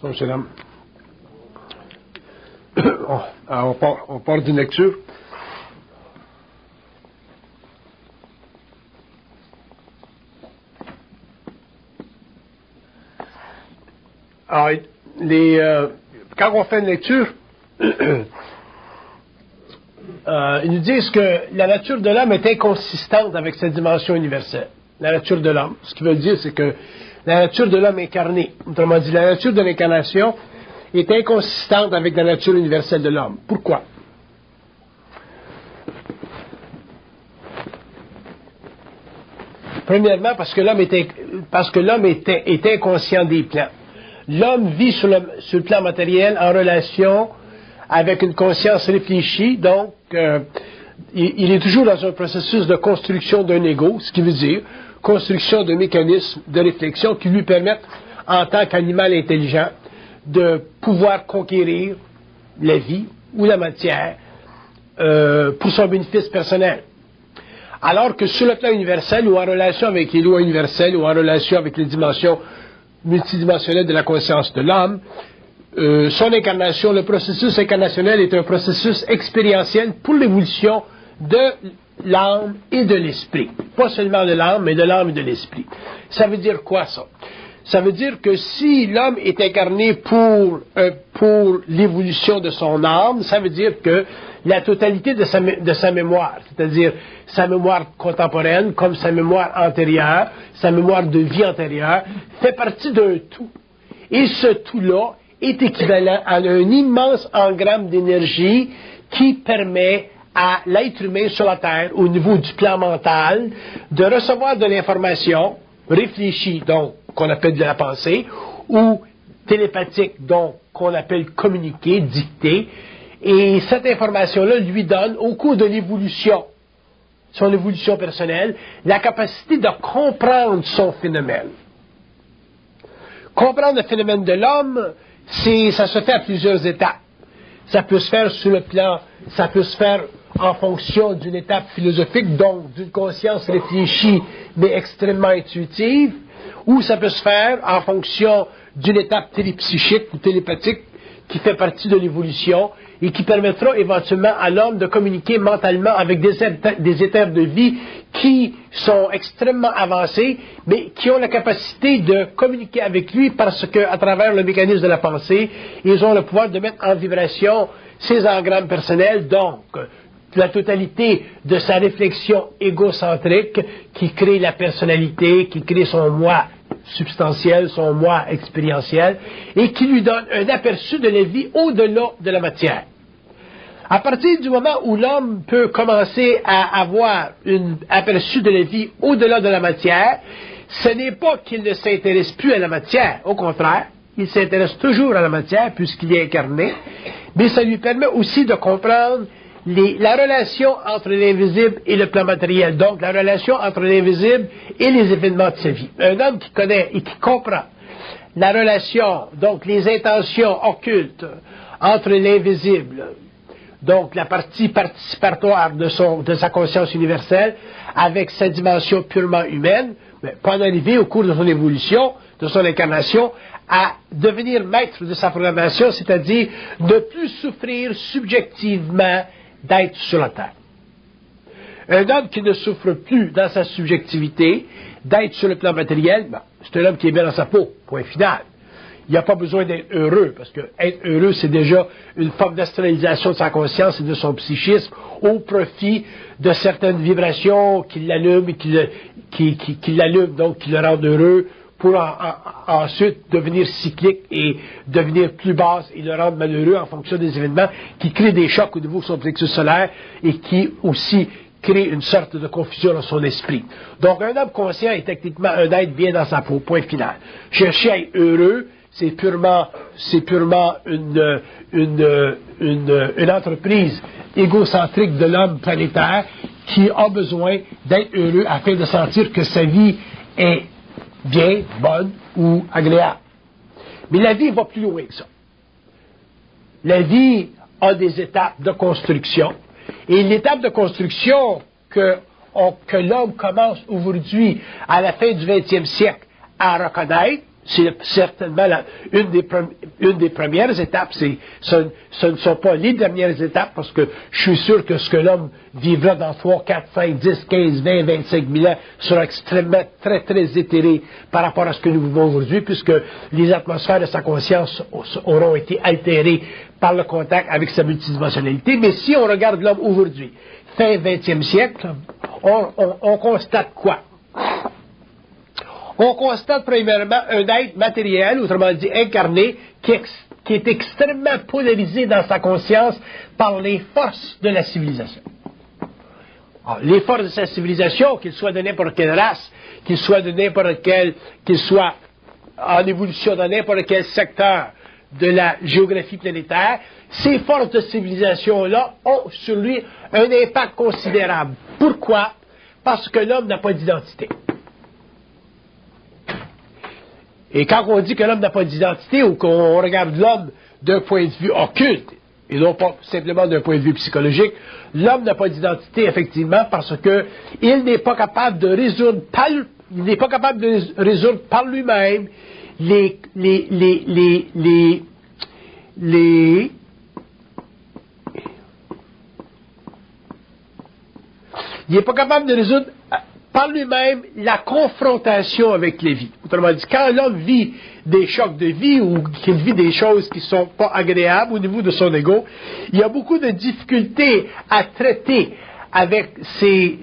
Bonjour, monsieur, dame. Alors, on part d'une lecture. Alors, quand on fait une lecture, ils nous disent que la nature de l'homme est inconsistante avec cette dimension universelle. La nature de l'homme. Ce qu'ils veulent dire, c'est que la nature de l'homme incarné, autrement dit, la nature de l'incarnation est inconsistante avec la nature universelle de l'homme. Pourquoi? Premièrement, parce que l'homme est inconscient des plans. L'homme vit sur le plan matériel en relation avec une conscience réfléchie, donc il est toujours dans un processus de construction d'un ego, ce qui veut dire construction de mécanismes de réflexion qui lui permettent, en tant qu'animal intelligent, de pouvoir conquérir la vie ou la matière pour son bénéfice personnel. Alors que sur le plan universel, ou en relation avec les lois universelles, ou en relation avec les dimensions multidimensionnelles de la conscience de l'homme, son incarnation, le processus incarnationnel est un processus expérientiel pour l'évolution de l'âme et de l'esprit. Pas seulement de l'âme, mais de l'âme et de l'esprit. Ça veut dire quoi, ça? Ça veut dire que si l'homme est incarné pour l'évolution de son âme, ça veut dire que la totalité de sa mémoire, c'est-à-dire sa mémoire contemporaine, comme sa mémoire antérieure, sa mémoire de vie antérieure, fait partie d'un tout. Et ce tout-là est équivalent à un immense engramme d'énergie qui permet à l'être humain sur la Terre, au niveau du plan mental, de recevoir de l'information réfléchie, donc qu'on appelle de la pensée, ou télépathique, donc qu'on appelle communiquer, dicter, et cette information-là lui donne, au cours de l'évolution, son évolution personnelle, la capacité de comprendre son phénomène. Comprendre le phénomène de l'homme, ça se fait à plusieurs étapes. Ça peut se faire sur le plan, ça peut se faire en fonction d'une étape philosophique, donc d'une conscience réfléchie, mais extrêmement intuitive, ou ça peut se faire en fonction d'une étape télépsychique ou télépathique qui fait partie de l'évolution et qui permettra éventuellement à l'homme de communiquer mentalement avec des éthers de vie qui sont extrêmement avancés, mais qui ont la capacité de communiquer avec lui parce qu'à travers le mécanisme de la pensée, ils ont le pouvoir de mettre en vibration ses engrammes personnels, donc la totalité de sa réflexion égocentrique qui crée la personnalité, qui crée son moi substantiel, son moi expérientiel, et qui lui donne un aperçu de la vie au-delà de la matière. À partir du moment où l'homme peut commencer à avoir un aperçu de la vie au-delà de la matière, ce n'est pas qu'il ne s'intéresse plus à la matière, au contraire, il s'intéresse toujours à la matière puisqu'il est incarné, mais ça lui permet aussi de comprendre la relation entre l'invisible et le plan matériel, donc la relation entre l'invisible et les événements de sa vie. Un homme qui connaît et qui comprend la relation, donc les intentions occultes entre l'invisible, donc la partie participatoire de sa conscience universelle, avec sa dimension purement humaine, peut en arriver au cours de son évolution, de son incarnation, à devenir maître de sa programmation, c'est-à-dire ne plus souffrir subjectivement d'être sur la terre. Un homme qui ne souffre plus dans sa subjectivité d'être sur le plan matériel, c'est un homme qui est bien dans sa peau, point final. Il n'y a pas besoin d'être heureux, parce que être heureux, c'est déjà une forme d'astralisation de sa conscience et de son psychisme au profit de certaines vibrations qui l'allument et qui l'allument, donc qui le rendent heureux, pour ensuite devenir cyclique et devenir plus basse et le rendre malheureux en fonction des événements qui créent des chocs au niveau de son plexus solaire et qui aussi créent une sorte de confusion dans son esprit. Donc un homme conscient est techniquement un être bien dans sa peau, point final. Chercher à être heureux, c'est purement une entreprise égocentrique de l'homme planétaire qui a besoin d'être heureux afin de sentir que sa vie est bien, bonne ou agréable. Mais la vie va plus loin que ça. La vie a des étapes de construction. Et l'étape de construction que l'homme commence aujourd'hui, à la fin du 20e siècle, à reconnaître, C'est certainement une des premières étapes. Ce ne sont pas les dernières étapes, parce que je suis sûr que ce que l'homme vivra dans 3, 4, 5, 10, 15, 20, 25 000 ans sera extrêmement, très, très éthéré par rapport à ce que nous vivons aujourd'hui, puisque les atmosphères de sa conscience auront été altérées par le contact avec sa multidimensionnalité. Mais si on regarde l'homme aujourd'hui, fin 20e siècle, on constate quoi? On constate premièrement un être matériel, autrement dit incarné, qui est extrêmement polarisé dans sa conscience par les forces de la civilisation. Alors, les forces de sa civilisation, qu'ils soient de n'importe quelle race, qu'ils soient en évolution dans n'importe quel secteur de la géographie planétaire, ces forces de civilisation-là ont sur lui un impact considérable. Pourquoi? Parce que l'homme n'a pas d'identité. Et quand on dit que l'homme n'a pas d'identité, ou qu'on regarde l'homme d'un point de vue occulte, et non pas simplement d'un point de vue psychologique, l'homme n'a pas d'identité, effectivement, parce que il n'est pas capable de résoudre par lui-même il n'est pas capable de résoudre par lui-même la confrontation avec les vies. Autrement dit, quand l'homme vit des chocs de vie ou qu'il vit des choses qui ne sont pas agréables au niveau de son ego, il y a beaucoup de difficultés à traiter avec ces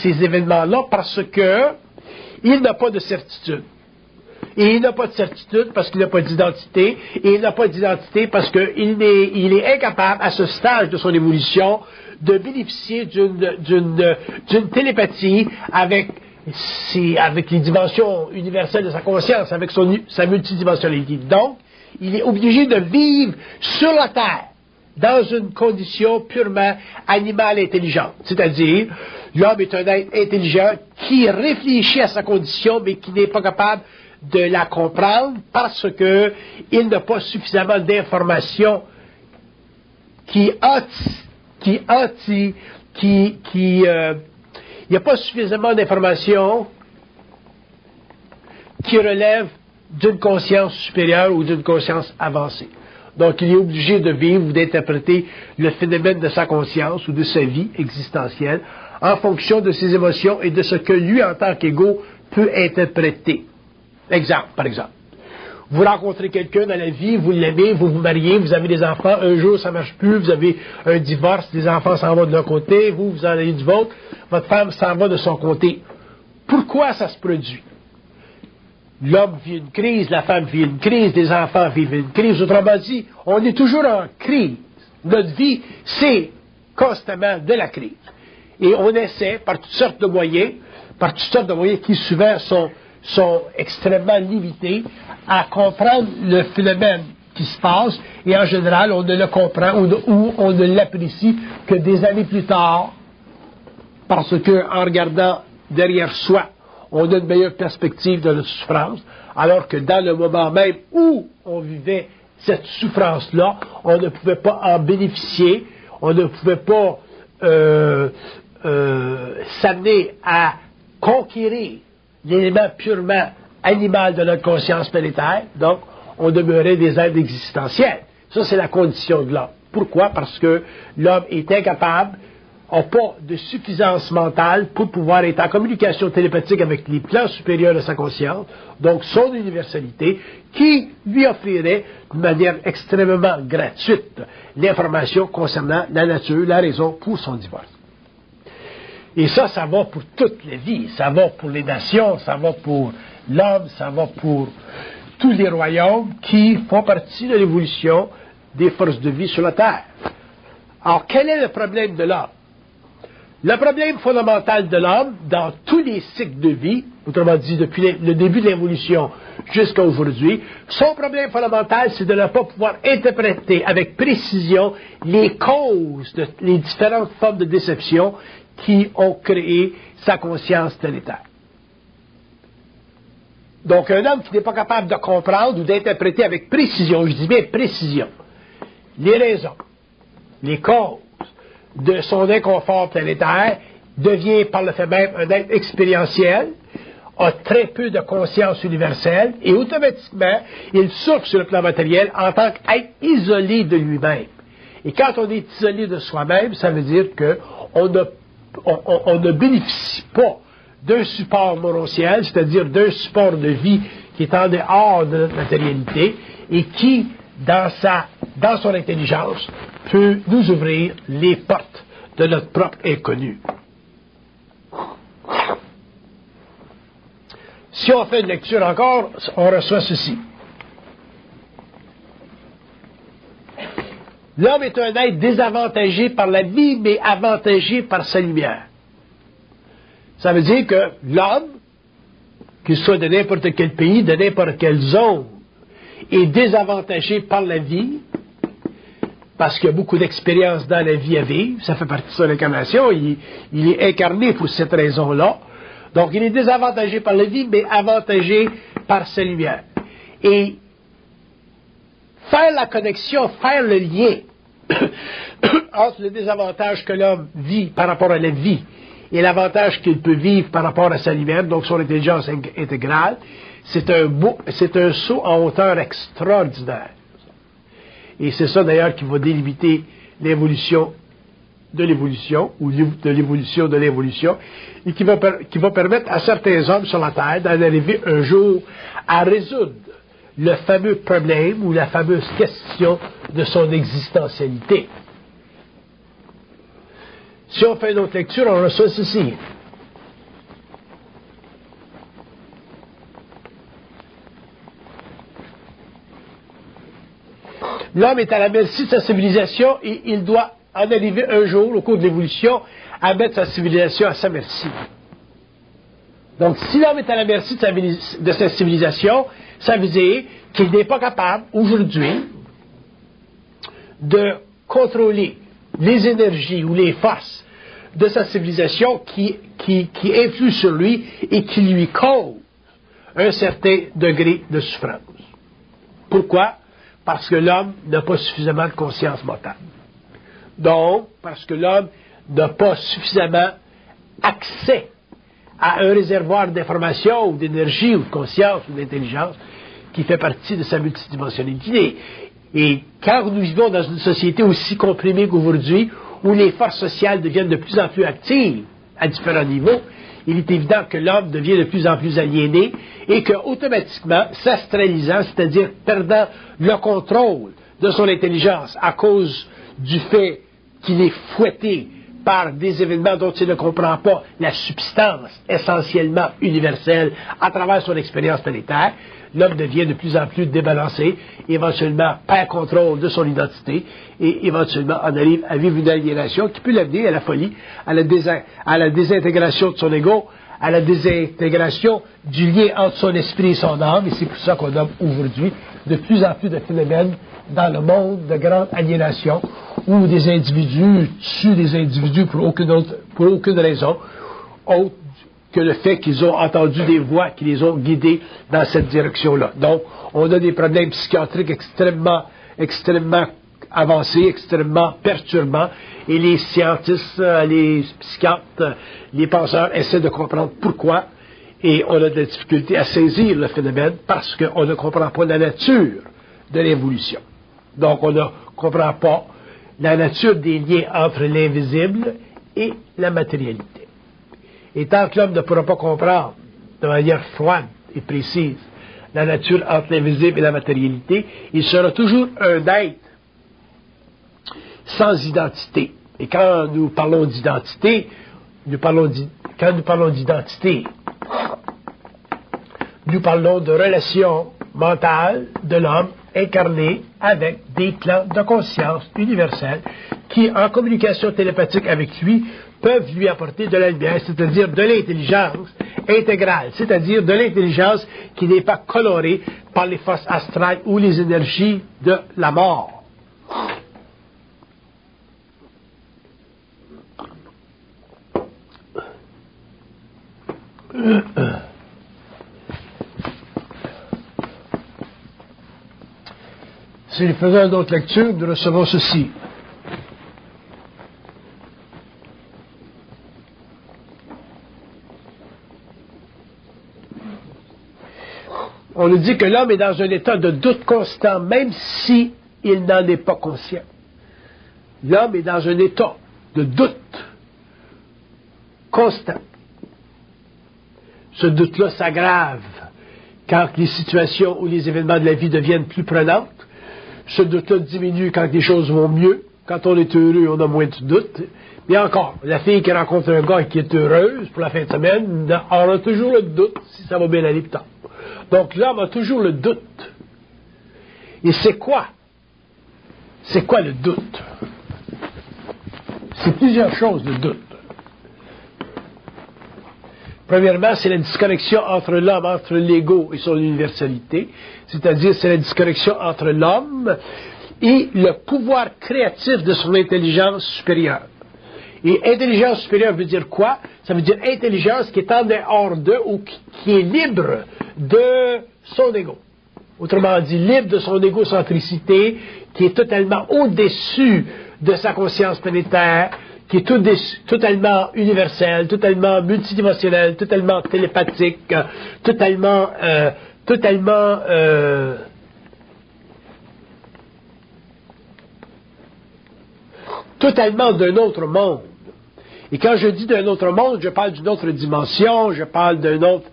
événements-là parce que il n'a pas de certitude. Et il n'a pas de certitude parce qu'il n'a pas d'identité, et il n'a pas d'identité parce qu'il est incapable, à ce stade de son évolution, de bénéficier d'une télépathie avec les dimensions universelles de sa conscience, avec sa multidimensionnalité. Donc, il est obligé de vivre sur la Terre, dans une condition purement animale intelligente. C'est-à-dire, l'homme est un être intelligent qui réfléchit à sa condition, mais qui n'est pas capable de la comprendre parce que il n'a pas suffisamment d'informations il n'y a pas suffisamment d'informations qui relèvent d'une conscience supérieure ou d'une conscience avancée. Donc, il est obligé de vivre ou d'interpréter le phénomène de sa conscience ou de sa vie existentielle en fonction de ses émotions et de ce que lui, en tant qu'ego, peut interpréter. Exemple, par exemple. Vous rencontrez quelqu'un dans la vie, vous l'aimez, vous vous mariez, vous avez des enfants, un jour ça ne marche plus, vous avez un divorce, les enfants s'en vont de leur côté, vous en avez du vôtre, votre femme s'en va de son côté. Pourquoi ça se produit? L'homme vit une crise, la femme vit une crise, les enfants vivent une crise. Autrement dit, on est toujours en crise. Notre vie, c'est constamment de la crise. Et on essaie, par toutes sortes de moyens qui souvent sont extrêmement limités, à comprendre le phénomène qui se passe, et en général, on ne le comprend ou on ne l'apprécie que des années plus tard, parce qu'en regardant derrière soi, on a une meilleure perspective de notre souffrance, alors que dans le moment même où on vivait cette souffrance-là, on ne pouvait pas en bénéficier, on ne pouvait pas s'amener à conquérir l'élément purement animal de notre conscience planétaire, donc on demeurait des êtres existentiels. Ça, c'est la condition de l'homme. Pourquoi? Parce que l'homme est incapable, n'a pas de suffisance mentale pour pouvoir être en communication télépathique avec les plans supérieurs de sa conscience, donc son universalité, qui lui offrirait de manière extrêmement gratuite l'information concernant la nature, la raison pour son divorce. Et ça va pour toute la vie, ça va pour les nations, ça va pour l'homme, ça va pour tous les royaumes qui font partie de l'évolution des forces de vie sur la Terre. Alors, quel est le problème de l'homme? Le problème fondamental de l'homme, dans tous les cycles de vie, autrement dit depuis le début de l'évolution jusqu'à aujourd'hui, son problème fondamental, c'est de ne pas pouvoir interpréter avec précision les causes, les différentes formes de déception qui ont créé sa conscience planétaire. Donc, un homme qui n'est pas capable de comprendre ou d'interpréter avec précision, je dis bien précision, les raisons, les causes de son inconfort planétaire, devient par le fait même un être expérientiel. a très peu de conscience universelle et automatiquement, il souffre sur le plan matériel en tant qu'être isolé de lui-même. Et quand on est isolé de soi-même, ça veut dire qu'on ne bénéficie pas d'un support morontiel, c'est-à-dire d'un support de vie qui est en dehors de notre matérialité et qui, dans son intelligence, peut nous ouvrir les portes de notre propre inconnu. Si on fait une lecture encore, on reçoit ceci. L'homme est un être désavantagé par la vie, mais avantagé par sa lumière. Ça veut dire que l'homme, qu'il soit de n'importe quel pays, de n'importe quelle zone, est désavantagé par la vie, parce qu'il y a beaucoup d'expérience dans la vie à vivre, ça fait partie de son incarnation, il est incarné pour cette raison-là. Donc, il est désavantagé par la vie, mais avantagé par sa lumière. Et faire la connexion, faire le lien entre le désavantage que l'homme vit par rapport à la vie et l'avantage qu'il peut vivre par rapport à sa lumière, donc son intelligence intégrale, c'est un saut en hauteur extraordinaire. Et c'est ça d'ailleurs qui va délimiter l'évolution de l'évolution, ou de l'évolution de l'évolution, et qui va permettre à certains hommes sur la Terre d'en arriver un jour à résoudre le fameux problème ou la fameuse question de son existentialité. Si on fait une autre lecture, on reçoit ceci. L'homme est à la merci de sa civilisation et il doit en arriver un jour, au cours de l'évolution, à mettre sa civilisation à sa merci. Donc, si l'homme est à la merci de sa civilisation, ça veut dire qu'il n'est pas capable, aujourd'hui, de contrôler les énergies ou les forces de sa civilisation qui influent sur lui et qui lui causent un certain degré de souffrance. Pourquoi? Parce que l'homme n'a pas suffisamment de conscience mentale. Donc, parce que l'homme n'a pas suffisamment accès à un réservoir d'information ou d'énergie ou de conscience ou d'intelligence qui fait partie de sa multidimensionnalité. Et quand nous vivons dans une société aussi comprimée qu'aujourd'hui, où les forces sociales deviennent de plus en plus actives à différents niveaux, il est évident que l'homme devient de plus en plus aliéné et qu'automatiquement, s'astralisant, c'est-à-dire perdant le contrôle de son intelligence à cause du fait qu'il est fouetté par des événements dont il ne comprend pas la substance essentiellement universelle à travers son expérience planétaire, l'homme devient de plus en plus débalancé, éventuellement perd contrôle de son identité et éventuellement en arrive à vivre une aliénation qui peut l'amener à la folie, à la désintégration de son ego, à la désintégration du lien entre son esprit et son âme, et c'est pour ça qu'on a aujourd'hui de plus en plus de phénomènes dans le monde de grande aliénation où des individus tuent des individus pour aucune raison autre que le fait qu'ils ont entendu des voix qui les ont guidés dans cette direction-là. Donc, on a des problèmes psychiatriques extrêmement avancés, extrêmement perturbants, et les scientistes, les psychiatres, les penseurs essaient de comprendre pourquoi, et on a de la difficulté à saisir le phénomène parce qu'on ne comprend pas la nature de l'évolution. Donc, on ne comprend pas la nature des liens entre l'invisible et la matérialité. Et tant que l'homme ne pourra pas comprendre de manière froide et précise la nature entre l'invisible et la matérialité, il sera toujours un être sans identité. Et quand nous parlons d'identité, nous parlons de relation mentale de l'homme incarné avec des plans de conscience universels qui, en communication télépathique avec lui, peuvent lui apporter de la lumière, c'est-à-dire de l'intelligence intégrale, c'est-à-dire de l'intelligence qui n'est pas colorée par les forces astrales ou les énergies de la mort. Si nous faisons une autre lecture, nous recevons ceci. On nous dit que l'homme est dans un état de doute constant, même si il n'en est pas conscient. L'homme est dans un état de doute constant. Ce doute-là s'aggrave quand les situations ou les événements de la vie deviennent plus prenantes. Ce doute-là diminue quand les choses vont mieux. Quand on est heureux, on a moins de doute. Mais encore, la fille qui rencontre un gars qui est heureuse pour la fin de semaine aura toujours le doute si ça va bien aller plus tard. Donc l'homme a toujours le doute. Et c'est quoi? C'est quoi le doute? C'est plusieurs choses, le doute. Premièrement, c'est la disconnexion entre l'homme, entre l'ego et son universalité. C'est-à-dire, c'est la disconnexion entre l'homme et le pouvoir créatif de son intelligence supérieure. Et intelligence supérieure veut dire quoi? Ça veut dire intelligence qui est en dehors d'eux ou qui est libre de son ego. Autrement dit, libre de son égocentricité, qui est totalement au-dessus de sa conscience planétaire, qui est totalement universelle, totalement multidimensionnelle, totalement télépathique, totalement d'un autre monde. Et quand je dis d'un autre monde, je parle d'une autre dimension, je parle d'un autre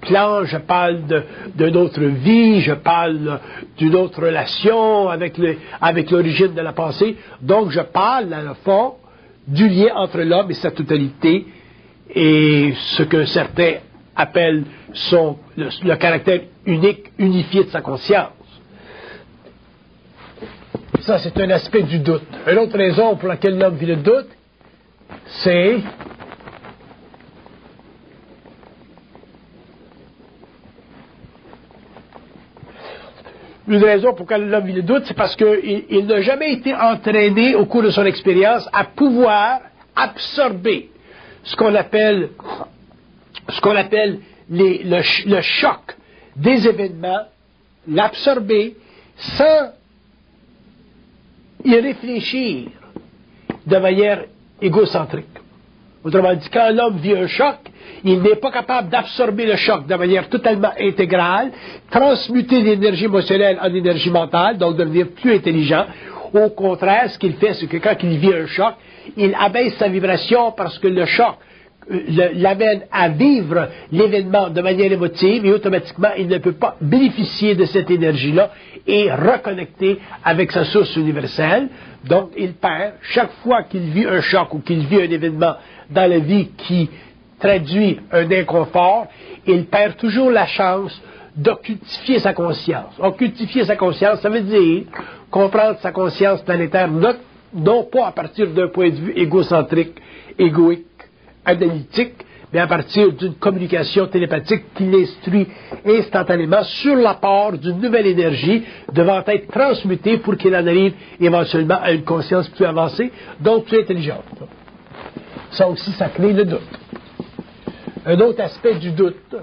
plan, je parle d'une autre vie, je parle d'une autre relation avec l'origine de la pensée. Donc je parle, dans le fond, du lien entre l'homme et sa totalité et ce que certains appellent le caractère unique, unifié de sa conscience. Ça, c'est un aspect du doute. Une autre raison pour laquelle l'homme vit le doute, c'est une raison pour laquelle l'homme vit le doute, c'est parce qu'il n'a jamais été entraîné au cours de son expérience à pouvoir absorber ce qu'on appelle le choc des événements, l'absorber sans y réfléchir de manière égocentrique. Autrement dit, quand l'homme vit un choc, il n'est pas capable d'absorber le choc de manière totalement intégrale, transmuter l'énergie émotionnelle en énergie mentale, donc devenir plus intelligent. Au contraire, ce qu'il fait, c'est que quand il vit un choc, il abaisse sa vibration parce que le choc l'amène à vivre l'événement de manière émotive et automatiquement, il ne peut pas bénéficier de cette énergie-là et reconnecter avec sa source universelle. Donc, il perd, chaque fois qu'il vit un choc ou qu'il vit un événement dans la vie qui traduit un inconfort, il perd toujours la chance d'occultifier sa conscience. Occultifier sa conscience, ça veut dire comprendre sa conscience planétaire, non pas à partir d'un point de vue égocentrique, égoïque, analytique, mais à partir d'une communication télépathique qui l'instruit instantanément sur l'apport d'une nouvelle énergie devant être transmutée pour qu'il en arrive éventuellement à une conscience plus avancée, donc plus intelligente. Ça aussi, ça crée le doute. Un autre aspect du doute.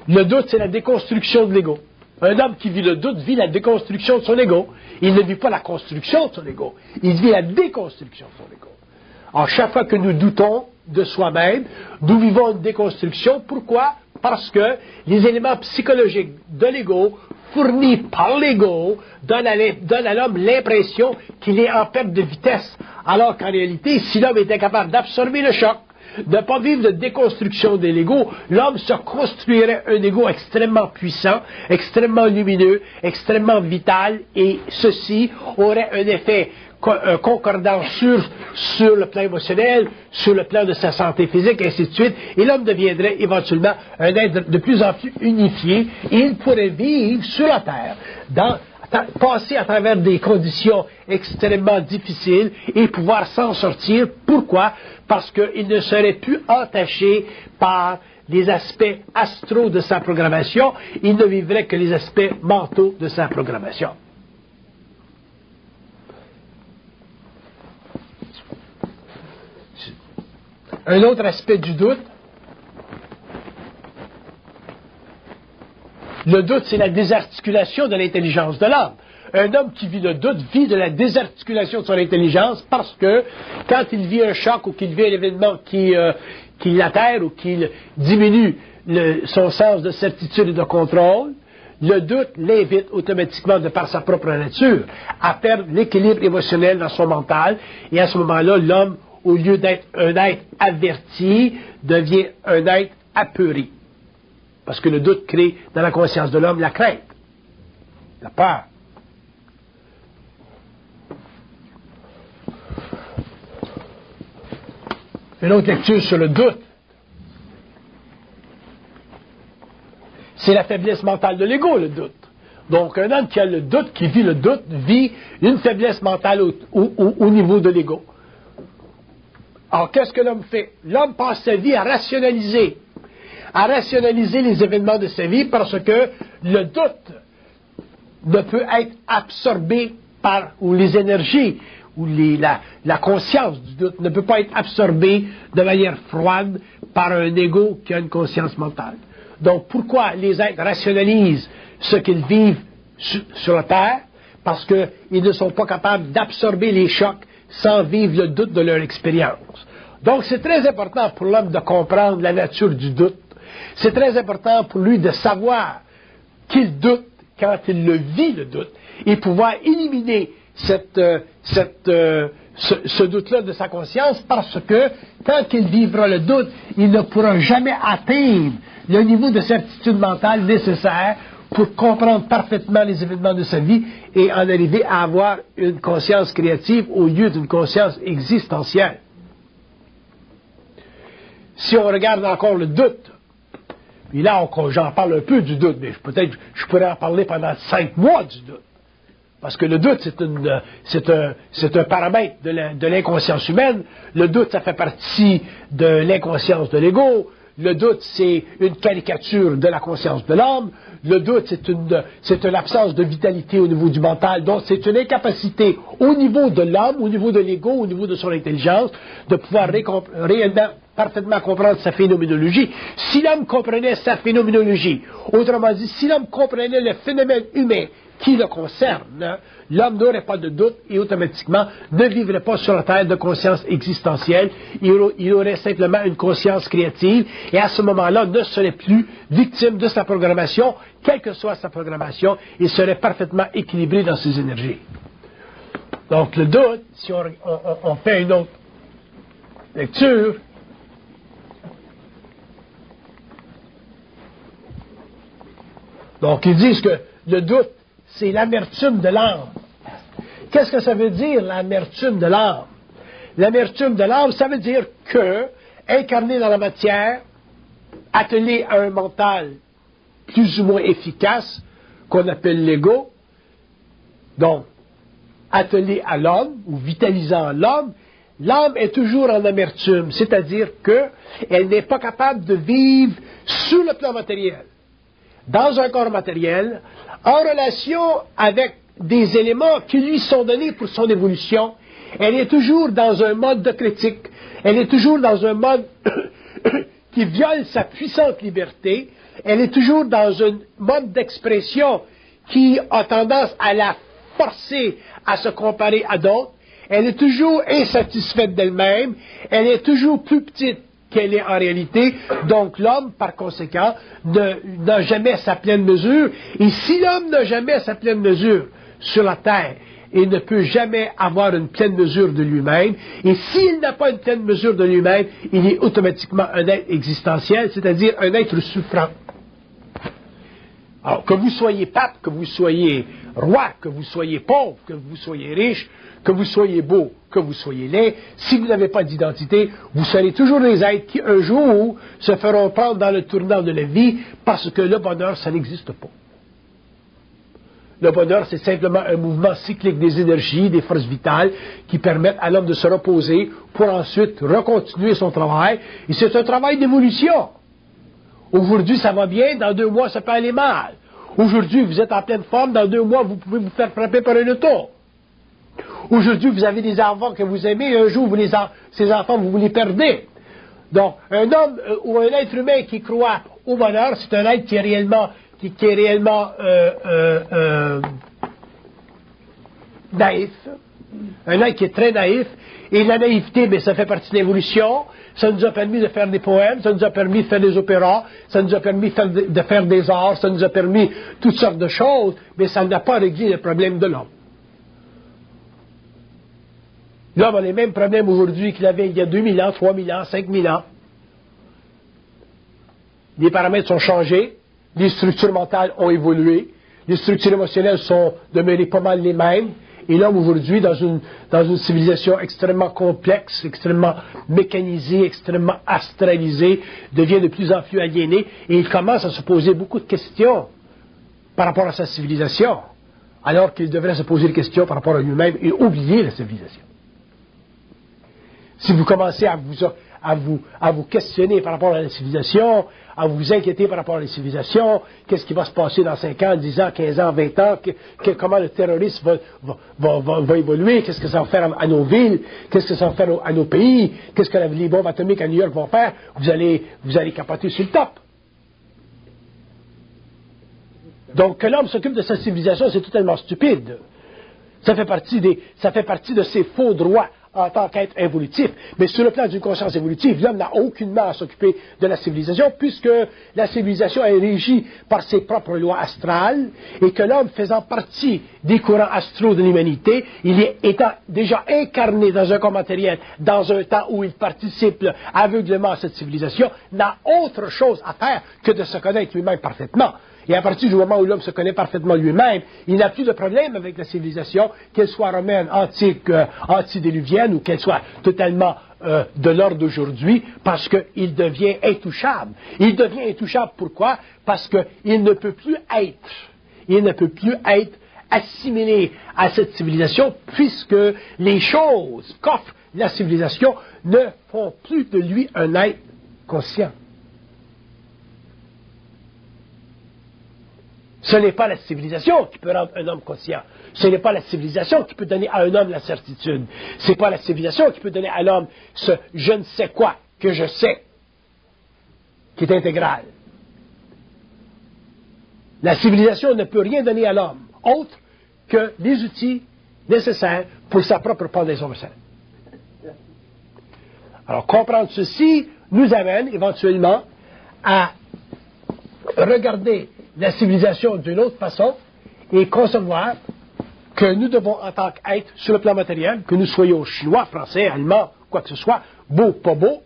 Le doute, c'est la déconstruction de l'ego. Un homme qui vit le doute vit la déconstruction de son ego. Il ne vit pas la construction de son ego. Il vit la déconstruction de son ego. Alors, chaque fois que nous doutons de soi-même, nous vivons une déconstruction. Pourquoi? Parce que les éléments psychologiques de l'ego, fournis par l'ego, donnent à l'homme l'impression qu'il est en perte de vitesse. Alors qu'en réalité, si l'homme est incapable d'absorber le choc, de ne pas vivre de déconstruction de l'ego, l'homme se construirait un ego extrêmement puissant, extrêmement lumineux, extrêmement vital, et ceci aurait un effet concordant sur le plan émotionnel, sur le plan de sa santé physique, et ainsi de suite, et l'homme deviendrait éventuellement un être de plus en plus unifié, et il pourrait vivre sur la Terre, passer à travers des conditions extrêmement difficiles et pouvoir s'en sortir. Pourquoi? Parce qu'il ne serait plus entaché par les aspects astraux de sa programmation, il ne vivrait que les aspects mentaux de sa programmation. Un autre aspect du doute, le doute, c'est la désarticulation de l'intelligence de l'homme. Un homme qui vit le doute vit de la désarticulation de son intelligence parce que quand il vit un choc ou qu'il vit un événement qui l'atterre ou qu'il diminue son sens de certitude et de contrôle, le doute l'invite automatiquement, de par sa propre nature, à perdre l'équilibre émotionnel dans son mental, et à ce moment-là, l'homme, au lieu d'être un être averti, devient un être apeuré. Parce que le doute crée dans la conscience de l'homme la crainte, la peur. Une autre lecture sur le doute, c'est la faiblesse mentale de l'ego, le doute. Donc, un homme qui a le doute, qui vit le doute, vit une faiblesse mentale au niveau de l'ego. Alors, qu'est-ce que l'homme fait? L'homme passe sa vie à rationaliser les événements de sa vie, parce que le doute ne peut être absorbé par, ou les énergies, ou la conscience du doute ne peut pas être absorbée de manière froide par un ego qui a une conscience mentale. Donc, pourquoi les êtres rationalisent ce qu'ils vivent sur la Terre? Parce qu'ils ne sont pas capables d'absorber les chocs sans vivre le doute de leur expérience. Donc, c'est très important pour l'homme de comprendre la nature du doute. C'est très important pour lui de savoir qu'il doute quand il le vit, le doute, et pouvoir éliminer ce doute-là de sa conscience, parce que tant qu'il vivra le doute, il ne pourra jamais atteindre le niveau de certitude mentale nécessaire pour comprendre parfaitement les événements de sa vie et en arriver à avoir une conscience créative au lieu d'une conscience existentielle. Si on regarde encore le doute, puis là j'en parle un peu du doute, mais peut-être je pourrais en parler pendant 5 mois du doute. Parce que le doute, c'est un paramètre de l'inconscience humaine. Le doute, ça fait partie de l'inconscience de l'ego. Le doute, c'est une caricature de la conscience de l'homme. Le doute, c'est une absence de vitalité au niveau du mental. Donc, c'est une incapacité au niveau de l'homme, au niveau de l'ego, au niveau de son intelligence, de pouvoir réellement, parfaitement comprendre sa phénoménologie. Si l'homme comprenait sa phénoménologie, autrement dit, si l'homme comprenait le phénomène humain qui le concerne, l'homme n'aurait pas de doute et automatiquement ne vivrait pas sur la terre de conscience existentielle. Il aurait simplement une conscience créative et à ce moment-là ne serait plus victime de sa programmation, quelle que soit sa programmation, il serait parfaitement équilibré dans ses énergies. Donc le doute, si on fait une autre lecture, donc ils disent que le doute, c'est l'amertume de l'âme. Qu'est-ce que ça veut dire, l'amertume de l'âme? L'amertume de l'âme, ça veut dire que, incarné dans la matière, attelé à un mental plus ou moins efficace, qu'on appelle l'ego, donc, attelé à l'homme, ou vitalisant l'homme, l'âme est toujours en amertume, c'est-à-dire qu'elle n'est pas capable de vivre sous le plan matériel, dans un corps matériel, en relation avec des éléments qui lui sont donnés pour son évolution. Elle est toujours dans un mode de critique, elle est toujours dans un mode qui viole sa puissante liberté, elle est toujours dans un mode d'expression qui a tendance à la forcer à se comparer à d'autres, elle est toujours insatisfaite d'elle-même, elle est toujours plus petite qu'elle est en réalité, donc l'homme, par conséquent, n'a jamais sa pleine mesure, et si l'homme n'a jamais sa pleine mesure sur la terre, il ne peut jamais avoir une pleine mesure de lui-même, et s'il n'a pas une pleine mesure de lui-même, il est automatiquement un être existentiel, c'est-à-dire un être souffrant. Alors, que vous soyez pape, que vous soyez roi, que vous soyez pauvre, que vous soyez riche, que vous soyez beau, que vous soyez laid, si vous n'avez pas d'identité, vous serez toujours des êtres qui, un jour, se feront prendre dans le tournant de la vie, parce que le bonheur, ça n'existe pas. Le bonheur, c'est simplement un mouvement cyclique des énergies, des forces vitales, qui permettent à l'homme de se reposer pour ensuite recontinuer son travail. Et c'est un travail d'évolution. Aujourd'hui, ça va bien, dans 2 mois, ça peut aller mal. Aujourd'hui, vous êtes en pleine forme, dans 2 mois, vous pouvez vous faire frapper par un auto. Aujourd'hui, vous avez des enfants que vous aimez, et un jour, ces enfants, vous les perdez. Donc, un homme ou un être humain qui croit au bonheur, c'est un être qui est réellement, naïf. Un être qui est très naïf. Et la naïveté, ça fait partie de l'évolution. ça nous a permis de faire des poèmes, ça nous a permis de faire des opéras, ça nous a permis de faire des arts, ça nous a permis toutes sortes de choses, mais ça n'a pas réglé le problème de l'homme. L'homme a les mêmes problèmes aujourd'hui qu'il avait il y a 2000 ans, 3000 ans, 5000 ans. Les paramètres sont changés, les structures mentales ont évolué, les structures émotionnelles sont demeurées pas mal les mêmes, et l'homme aujourd'hui, dans une civilisation extrêmement complexe, extrêmement mécanisée, extrêmement astralisée, devient de plus en plus aliéné, et il commence à se poser beaucoup de questions par rapport à sa civilisation, alors qu'il devrait se poser des questions par rapport à lui-même et oublier la civilisation. Si vous commencez à vous questionner par rapport à la civilisation, à vous inquiéter par rapport à la civilisation, qu'est-ce qui va se passer dans 5 ans, 10 ans, 15 ans, 20 ans, comment le terrorisme va évoluer, qu'est-ce que ça va faire à nos villes, qu'est-ce que ça va faire à nos pays, qu'est-ce que les bombes atomiques à New York vont faire, vous allez capoter sur le top. Donc, que l'homme s'occupe de sa civilisation, c'est totalement stupide. Ça fait partie de ses faux droits en tant qu'être évolutif. Mais sur le plan d'une conscience évolutive, l'homme n'a aucunement à s'occuper de la civilisation, puisque la civilisation est régie par ses propres lois astrales, et que l'homme faisant partie des courants astraux de l'humanité, étant déjà incarné dans un corps matériel, dans un temps où il participe aveuglément à cette civilisation, n'a autre chose à faire que de se connaître lui-même parfaitement. Et à partir du moment où l'homme se connaît parfaitement lui-même, il n'a plus de problème avec la civilisation, qu'elle soit romaine, antique, antédiluvienne, ou qu'elle soit totalement de l'ordre d'aujourd'hui, parce qu'il devient intouchable. Il devient intouchable pourquoi? Parce qu'il ne peut plus être assimilé à cette civilisation, puisque les choses qu'offre la civilisation ne font plus de lui un être conscient. Ce n'est pas la civilisation qui peut rendre un homme conscient. Ce n'est pas la civilisation qui peut donner à un homme la certitude. Ce n'est pas la civilisation qui peut donner à l'homme ce je ne sais quoi que je sais, qui est intégral. La civilisation ne peut rien donner à l'homme, autre que les outils nécessaires pour sa propre pendaison personnelle. Alors, comprendre ceci nous amène éventuellement à regarder la civilisation d'une autre façon et concevoir que nous devons, en tant qu'être sur le plan matériel, que nous soyons chinois, français, allemands, quoi que ce soit, beau, pas beau,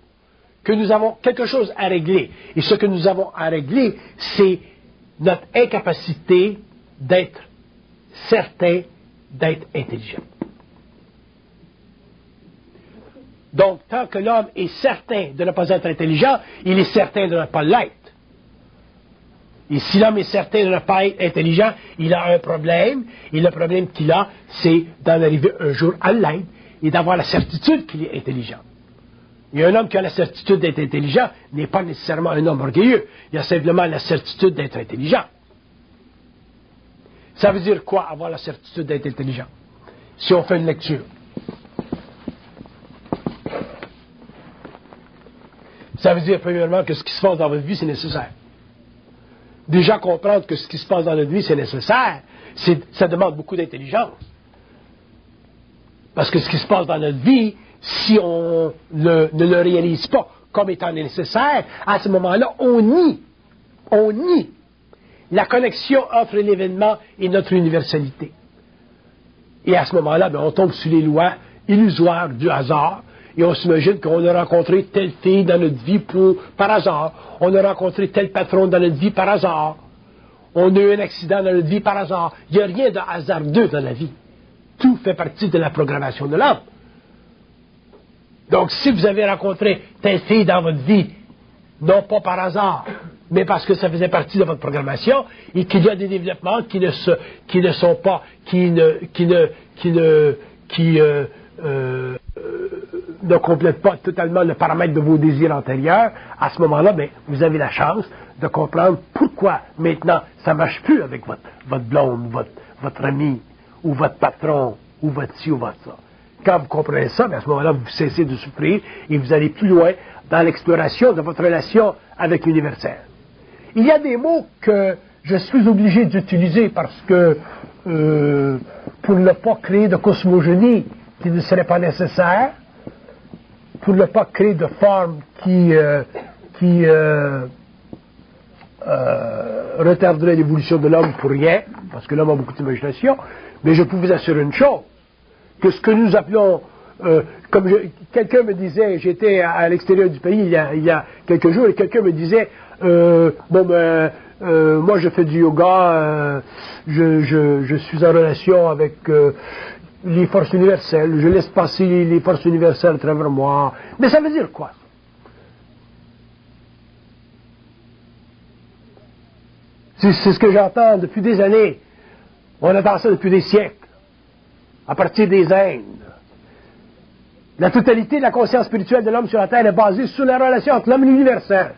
que nous avons quelque chose à régler. Et ce que nous avons à régler, c'est notre incapacité d'être certain, d'être intelligent. Donc, tant que l'homme est certain de ne pas être intelligent, il est certain de ne pas l'être. Et si l'homme est certain de ne pas être intelligent, il a un problème, et le problème qu'il a, c'est d'en arriver un jour à l'être et d'avoir la certitude qu'il est intelligent. Et un homme qui a la certitude d'être intelligent n'est pas nécessairement un homme orgueilleux, il a simplement la certitude d'être intelligent. Ça veut dire quoi, avoir la certitude d'être intelligent? Si on fait une lecture. Ça veut dire, premièrement, que ce qui se passe dans votre vie, c'est nécessaire. Déjà comprendre que ce qui se passe dans notre vie, c'est nécessaire, ça demande beaucoup d'intelligence. Parce que ce qui se passe dans notre vie, si on ne le réalise pas comme étant nécessaire, à ce moment-là, on nie la connexion entre l'événement et notre universalité. Et à ce moment-là, on tombe sur les lois illusoires du hasard, et on s'imagine qu'on a rencontré telle fille dans notre vie par hasard. On a rencontré tel patron dans notre vie par hasard. On a eu un accident dans notre vie par hasard. Il n'y a rien de hasardeux dans la vie. Tout fait partie de la programmation de l'homme. Donc, si vous avez rencontré telle fille dans votre vie, non pas par hasard, mais parce que ça faisait partie de votre programmation, et qu'il y a des développements qui ne complètent pas totalement le paramètre de vos désirs antérieurs, à ce moment-là, vous avez la chance de comprendre pourquoi maintenant ça ne marche plus avec votre blonde, votre ami, ou votre patron, ou votre ci, ou votre ça. Quand vous comprenez ça, à ce moment-là, vous cessez de souffrir et vous allez plus loin dans l'exploration de votre relation avec l'universel. Il y a des mots que je suis obligé d'utiliser parce que, pour ne pas créer de cosmogonie qui ne serait pas nécessaire, pour ne pas créer de forme qui retarderait l'évolution de l'homme pour rien, parce que l'homme a beaucoup d'imagination, mais je peux vous assurer une chose, que ce que nous appelons, quelqu'un me disait, j'étais à l'extérieur du pays il y a quelques jours, et quelqu'un me disait, moi je fais du yoga, je suis en relation avec les forces universelles, je laisse passer les forces universelles à travers moi. Mais ça veut dire quoi? C'est ce que j'entends depuis des années. On entend ça depuis des siècles, à partir des Indes. La totalité de la conscience spirituelle de l'homme sur la Terre est basée sur la relation entre l'homme et l'universel.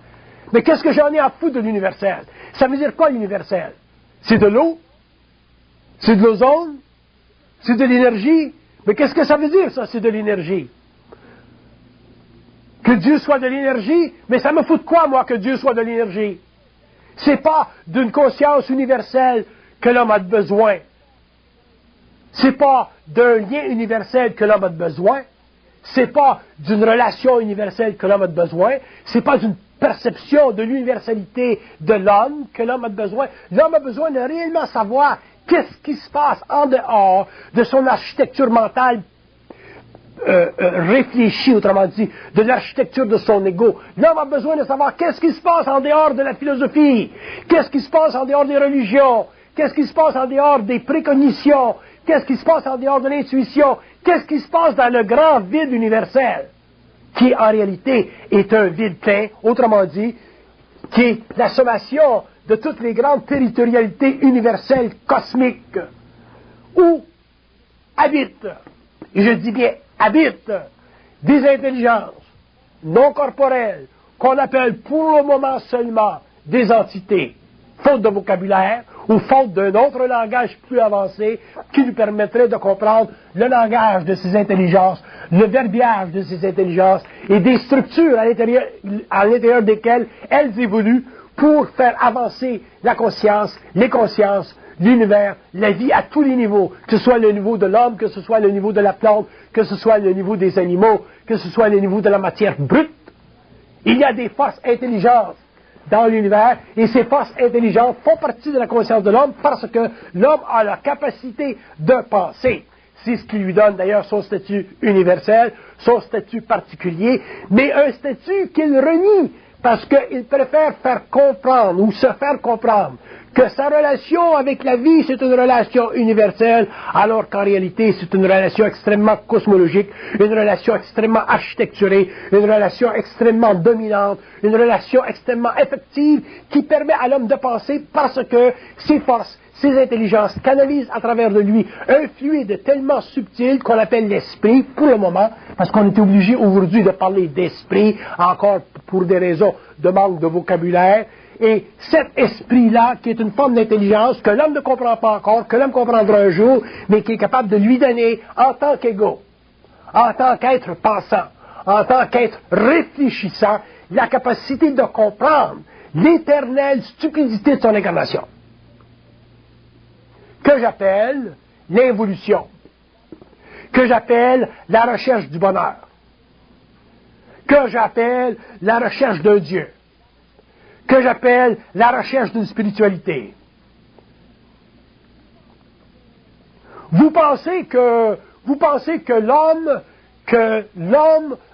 Mais qu'est-ce que j'en ai à foutre de l'universel? Ça veut dire quoi l'universel? C'est de l'eau? C'est de l'ozone? C'est de l'énergie? Mais qu'est-ce que ça veut dire ça, c'est de l'énergie? Que Dieu soit de l'énergie? Mais ça me fout de quoi, moi, que Dieu soit de l'énergie? C'est pas d'une conscience universelle que l'homme a besoin. C'est pas d'un lien universel que l'homme a besoin. C'est pas d'une relation universelle que l'homme a besoin. C'est pas d'une perception de l'universalité de l'homme que l'homme a besoin. L'homme a besoin de réellement savoir qu'est-ce qui se passe en dehors de son architecture mentale réfléchie, autrement dit, de l'architecture de son ego. L'homme a besoin de savoir qu'est-ce qui se passe en dehors de la philosophie, qu'est-ce qui se passe en dehors des religions, qu'est-ce qui se passe en dehors des précognitions, qu'est-ce qui se passe en dehors de l'intuition, qu'est-ce qui se passe dans le grand vide universel, qui en réalité est un vide plein, autrement dit, qui est la sommation de toutes les grandes territorialités universelles cosmiques, où habitent, et je dis bien habitent, des intelligences non corporelles, qu'on appelle pour le moment seulement des entités, faute de vocabulaire, ou faute d'un autre langage plus avancé qui nous permettrait de comprendre le langage de ces intelligences, le verbiage de ces intelligences et des structures à l'intérieur desquelles elles évoluent pour faire avancer la conscience, les consciences, l'univers, la vie à tous les niveaux, que ce soit le niveau de l'homme, que ce soit le niveau de la plante, que ce soit le niveau des animaux, que ce soit le niveau de la matière brute. Il y a des forces intelligentes dans l'univers, et ces forces intelligentes font partie de la conscience de l'homme parce que l'homme a la capacité de penser. C'est ce qui lui donne d'ailleurs son statut universel, son statut particulier, mais un statut qu'il renie parce qu'il préfère faire comprendre ou se faire comprendre que sa relation avec la vie, c'est une relation universelle, alors qu'en réalité, c'est une relation extrêmement cosmologique, une relation extrêmement architecturée, une relation extrêmement dominante, une relation extrêmement effective qui permet à l'homme de penser parce que ses forces, ses intelligences canalisent à travers de lui un fluide tellement subtil qu'on appelle l'esprit, pour le moment, parce qu'on est obligé aujourd'hui de parler d'esprit, encore pour des raisons de manque de vocabulaire. Et cet esprit-là, qui est une forme d'intelligence que l'homme ne comprend pas encore, que l'homme comprendra un jour, mais qui est capable de lui donner, en tant qu'ego, en tant qu'être pensant, en tant qu'être réfléchissant, la capacité de comprendre l'éternelle stupidité de son incarnation, que j'appelle l'involution, que j'appelle la recherche du bonheur, que j'appelle la recherche d'un Dieu, que j'appelle la recherche d'une spiritualité. Vous pensez que l'homme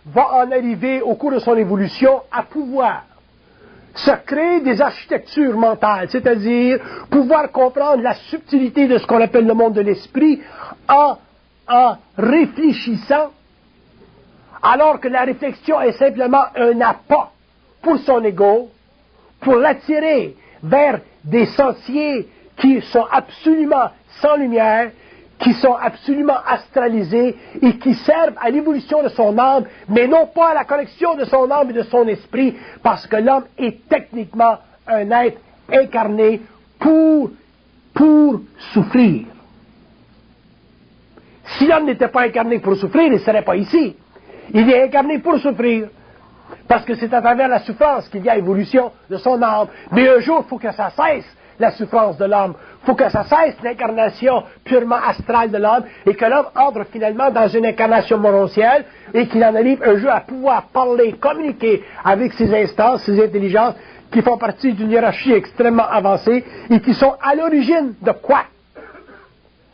va en arriver au cours de son évolution à pouvoir se créer des architectures mentales, c'est-à-dire pouvoir comprendre la subtilité de ce qu'on appelle le monde de l'esprit en réfléchissant, alors que la réflexion est simplement un appât pour son ego, pour l'attirer vers des sentiers qui sont absolument sans lumière, qui sont absolument astralisés et qui servent à l'évolution de son âme, mais non pas à la connexion de son âme et de son esprit, parce que l'homme est techniquement un être incarné pour souffrir. Si l'homme n'était pas incarné pour souffrir, il ne serait pas ici. Il est incarné pour souffrir. Parce que c'est à travers la souffrance qu'il y a évolution de son âme. Mais un jour, il faut que ça cesse, la souffrance de l'homme. Il faut que ça cesse l'incarnation purement astrale de l'homme et que l'homme entre finalement dans une incarnation morontielle et qu'il en arrive un jour à pouvoir parler, communiquer avec ces instances, ces intelligences qui font partie d'une hiérarchie extrêmement avancée et qui sont à l'origine de quoi?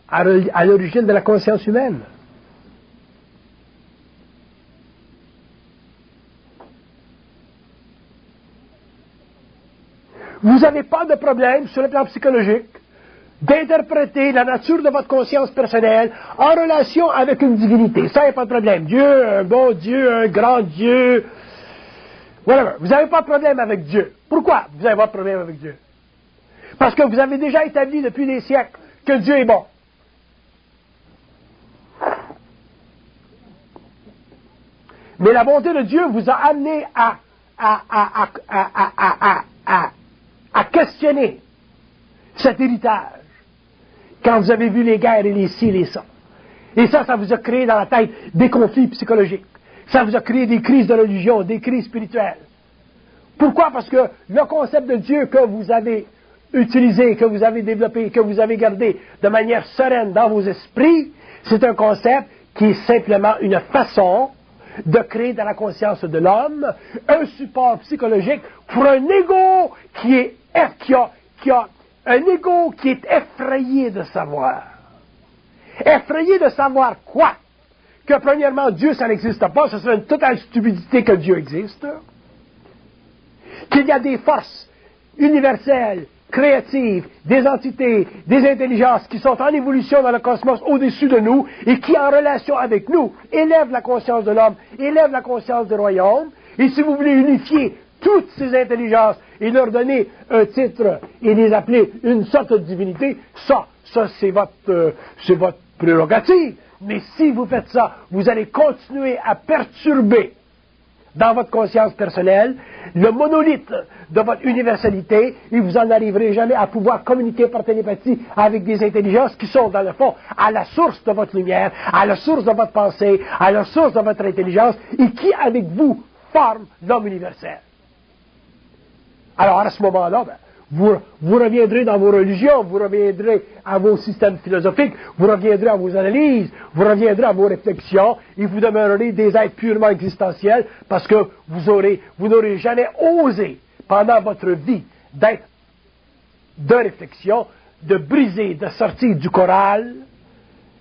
À l'origine de la conscience humaine. Vous n'avez pas de problème sur le plan psychologique d'interpréter la nature de votre conscience personnelle en relation avec une divinité. Ça, il n'y a pas de problème. Dieu, un bon Dieu, un grand Dieu. Whatever. Vous n'avez pas de problème avec Dieu. Pourquoi vous n'avez pas de problème avec Dieu? Parce que vous avez déjà établi depuis des siècles que Dieu est bon. Mais la bonté de Dieu vous a amené à questionner cet héritage quand vous avez vu les guerres et les ci et les ça. Et ça vous a créé dans la tête des conflits psychologiques. Ça vous a créé des crises de religion, des crises spirituelles. Pourquoi? Parce que le concept de Dieu que vous avez utilisé, que vous avez développé, que vous avez gardé de manière sereine dans vos esprits, c'est un concept qui est simplement une façon de créer dans la conscience de l'homme un support psychologique pour un ego qui a un ego qui est effrayé de savoir. Effrayé de savoir quoi? Que premièrement, Dieu, ça n'existe pas, ce serait une totale stupidité que Dieu existe. Qu'il y a des forces universelles, créatives, des entités, des intelligences qui sont en évolution dans le cosmos au-dessus de nous et qui, en relation avec nous, élèvent la conscience de l'homme, élèvent la conscience du royaume. Et si vous voulez unifier toutes ces intelligences et leur donner un titre et les appeler une sorte de divinité, ça c'est votre prérogative. Mais si vous faites ça, vous allez continuer à perturber dans votre conscience personnelle le monolithe de votre universalité et vous n'en arriverez jamais à pouvoir communiquer par télépathie avec des intelligences qui sont, dans le fond, à la source de votre lumière, à la source de votre pensée, à la source de votre intelligence et qui, avec vous, forment l'homme universel. Alors, à ce moment-là, vous reviendrez dans vos religions, vous reviendrez à vos systèmes philosophiques, vous reviendrez à vos analyses, vous reviendrez à vos réflexions, et vous demeurerez des êtres purement existentiels, parce que vous n'aurez jamais osé, pendant votre vie, d'être de réflexion, de briser, de sortir du choral,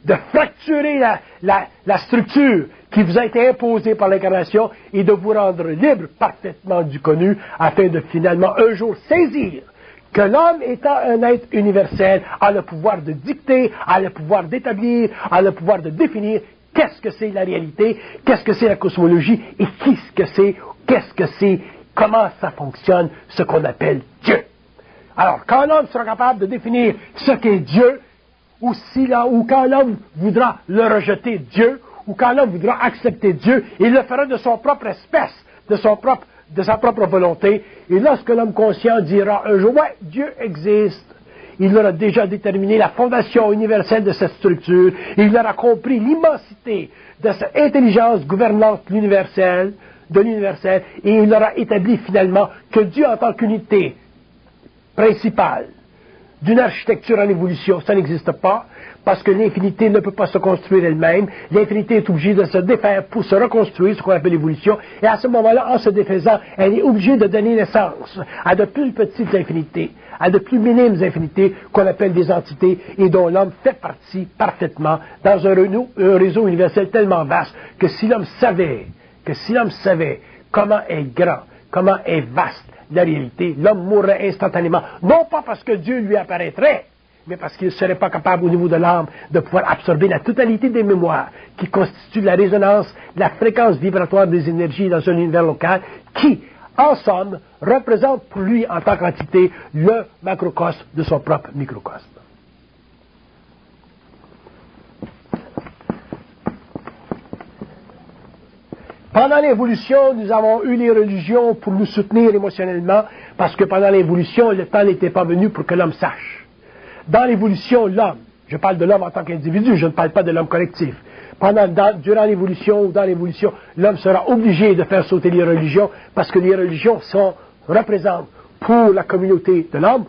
de fracturer la structure qui vous a été imposée par l'incarnation, et de vous rendre libre parfaitement du connu, afin de finalement un jour saisir que l'homme étant un être universel a le pouvoir de dicter, a le pouvoir d'établir, a le pouvoir de définir qu'est-ce que c'est la réalité, qu'est-ce que c'est la cosmologie et qu'est-ce que c'est, comment ça fonctionne, ce qu'on appelle Dieu. Alors, quand l'homme sera capable de définir ce qu'est Dieu, ou quand l'homme voudra le rejeter Dieu, ou quand l'homme voudra accepter Dieu, il le fera de son propre espèce, de sa propre volonté, et lorsque l'homme conscient dira un jour, ouais, Dieu existe, il aura déjà déterminé la fondation universelle de cette structure, et il aura compris l'immensité de cette intelligence gouvernante de l'universel, et il aura établi finalement que Dieu en tant qu'unité principale d'une architecture en évolution, ça n'existe pas, parce que l'infinité ne peut pas se construire elle-même. L'infinité est obligée de se défaire pour se reconstruire, ce qu'on appelle l'évolution, et à ce moment-là, en se défaisant, elle est obligée de donner naissance à de plus petites infinités, à de plus minimes infinités qu'on appelle des entités, et dont l'homme fait partie parfaitement dans un réseau universel tellement vaste que si l'homme savait comment est grand, comment est vaste la réalité, l'homme mourrait instantanément, non pas parce que Dieu lui apparaîtrait, mais parce qu'il ne serait pas capable au niveau de l'âme de pouvoir absorber la totalité des mémoires qui constituent la résonance, la fréquence vibratoire des énergies dans un univers local qui, en somme, représente pour lui en tant qu'entité le macrocosme de son propre microcosme. Pendant l'évolution, nous avons eu les religions pour nous soutenir émotionnellement, parce que pendant l'évolution, le temps n'était pas venu pour que l'homme sache. Dans l'évolution, l'homme, je parle de l'homme en tant qu'individu, je ne parle pas de l'homme collectif. Durant l'évolution ou dans l'évolution, l'homme sera obligé de faire sauter les religions, parce que les religions représentent pour la communauté de l'homme,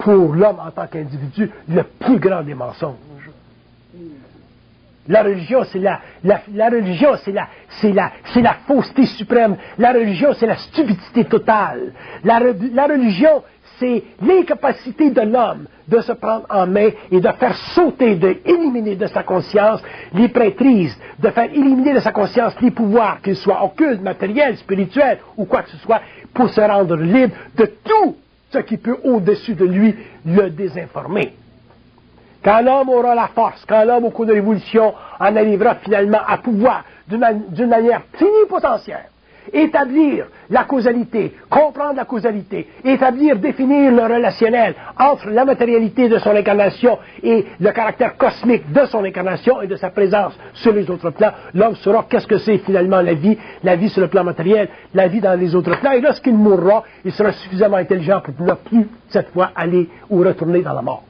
pour l'homme en tant qu'individu, le plus grand des mensonges. La religion, c'est la fausseté suprême. La religion, c'est la stupidité totale. La religion, c'est l'incapacité de l'homme de se prendre en main et de faire sauter, d'éliminer de sa conscience les prêtrises, de faire éliminer de sa conscience les pouvoirs, qu'ils soient occultes, matériels, spirituels ou quoi que ce soit, pour se rendre libre de tout ce qui peut au-dessus de lui le désinformer. Quand l'homme aura la force, quand l'homme au cours de l'évolution en arrivera finalement à pouvoir, d'une manière plénipotentiaire, établir la causalité, comprendre la causalité, définir le relationnel entre la matérialité de son incarnation et le caractère cosmique de son incarnation et de sa présence sur les autres plans, l'homme saura qu'est-ce que c'est finalement la vie sur le plan matériel, la vie dans les autres plans, et lorsqu'il mourra, il sera suffisamment intelligent pour ne plus, cette fois, aller ou retourner dans la mort.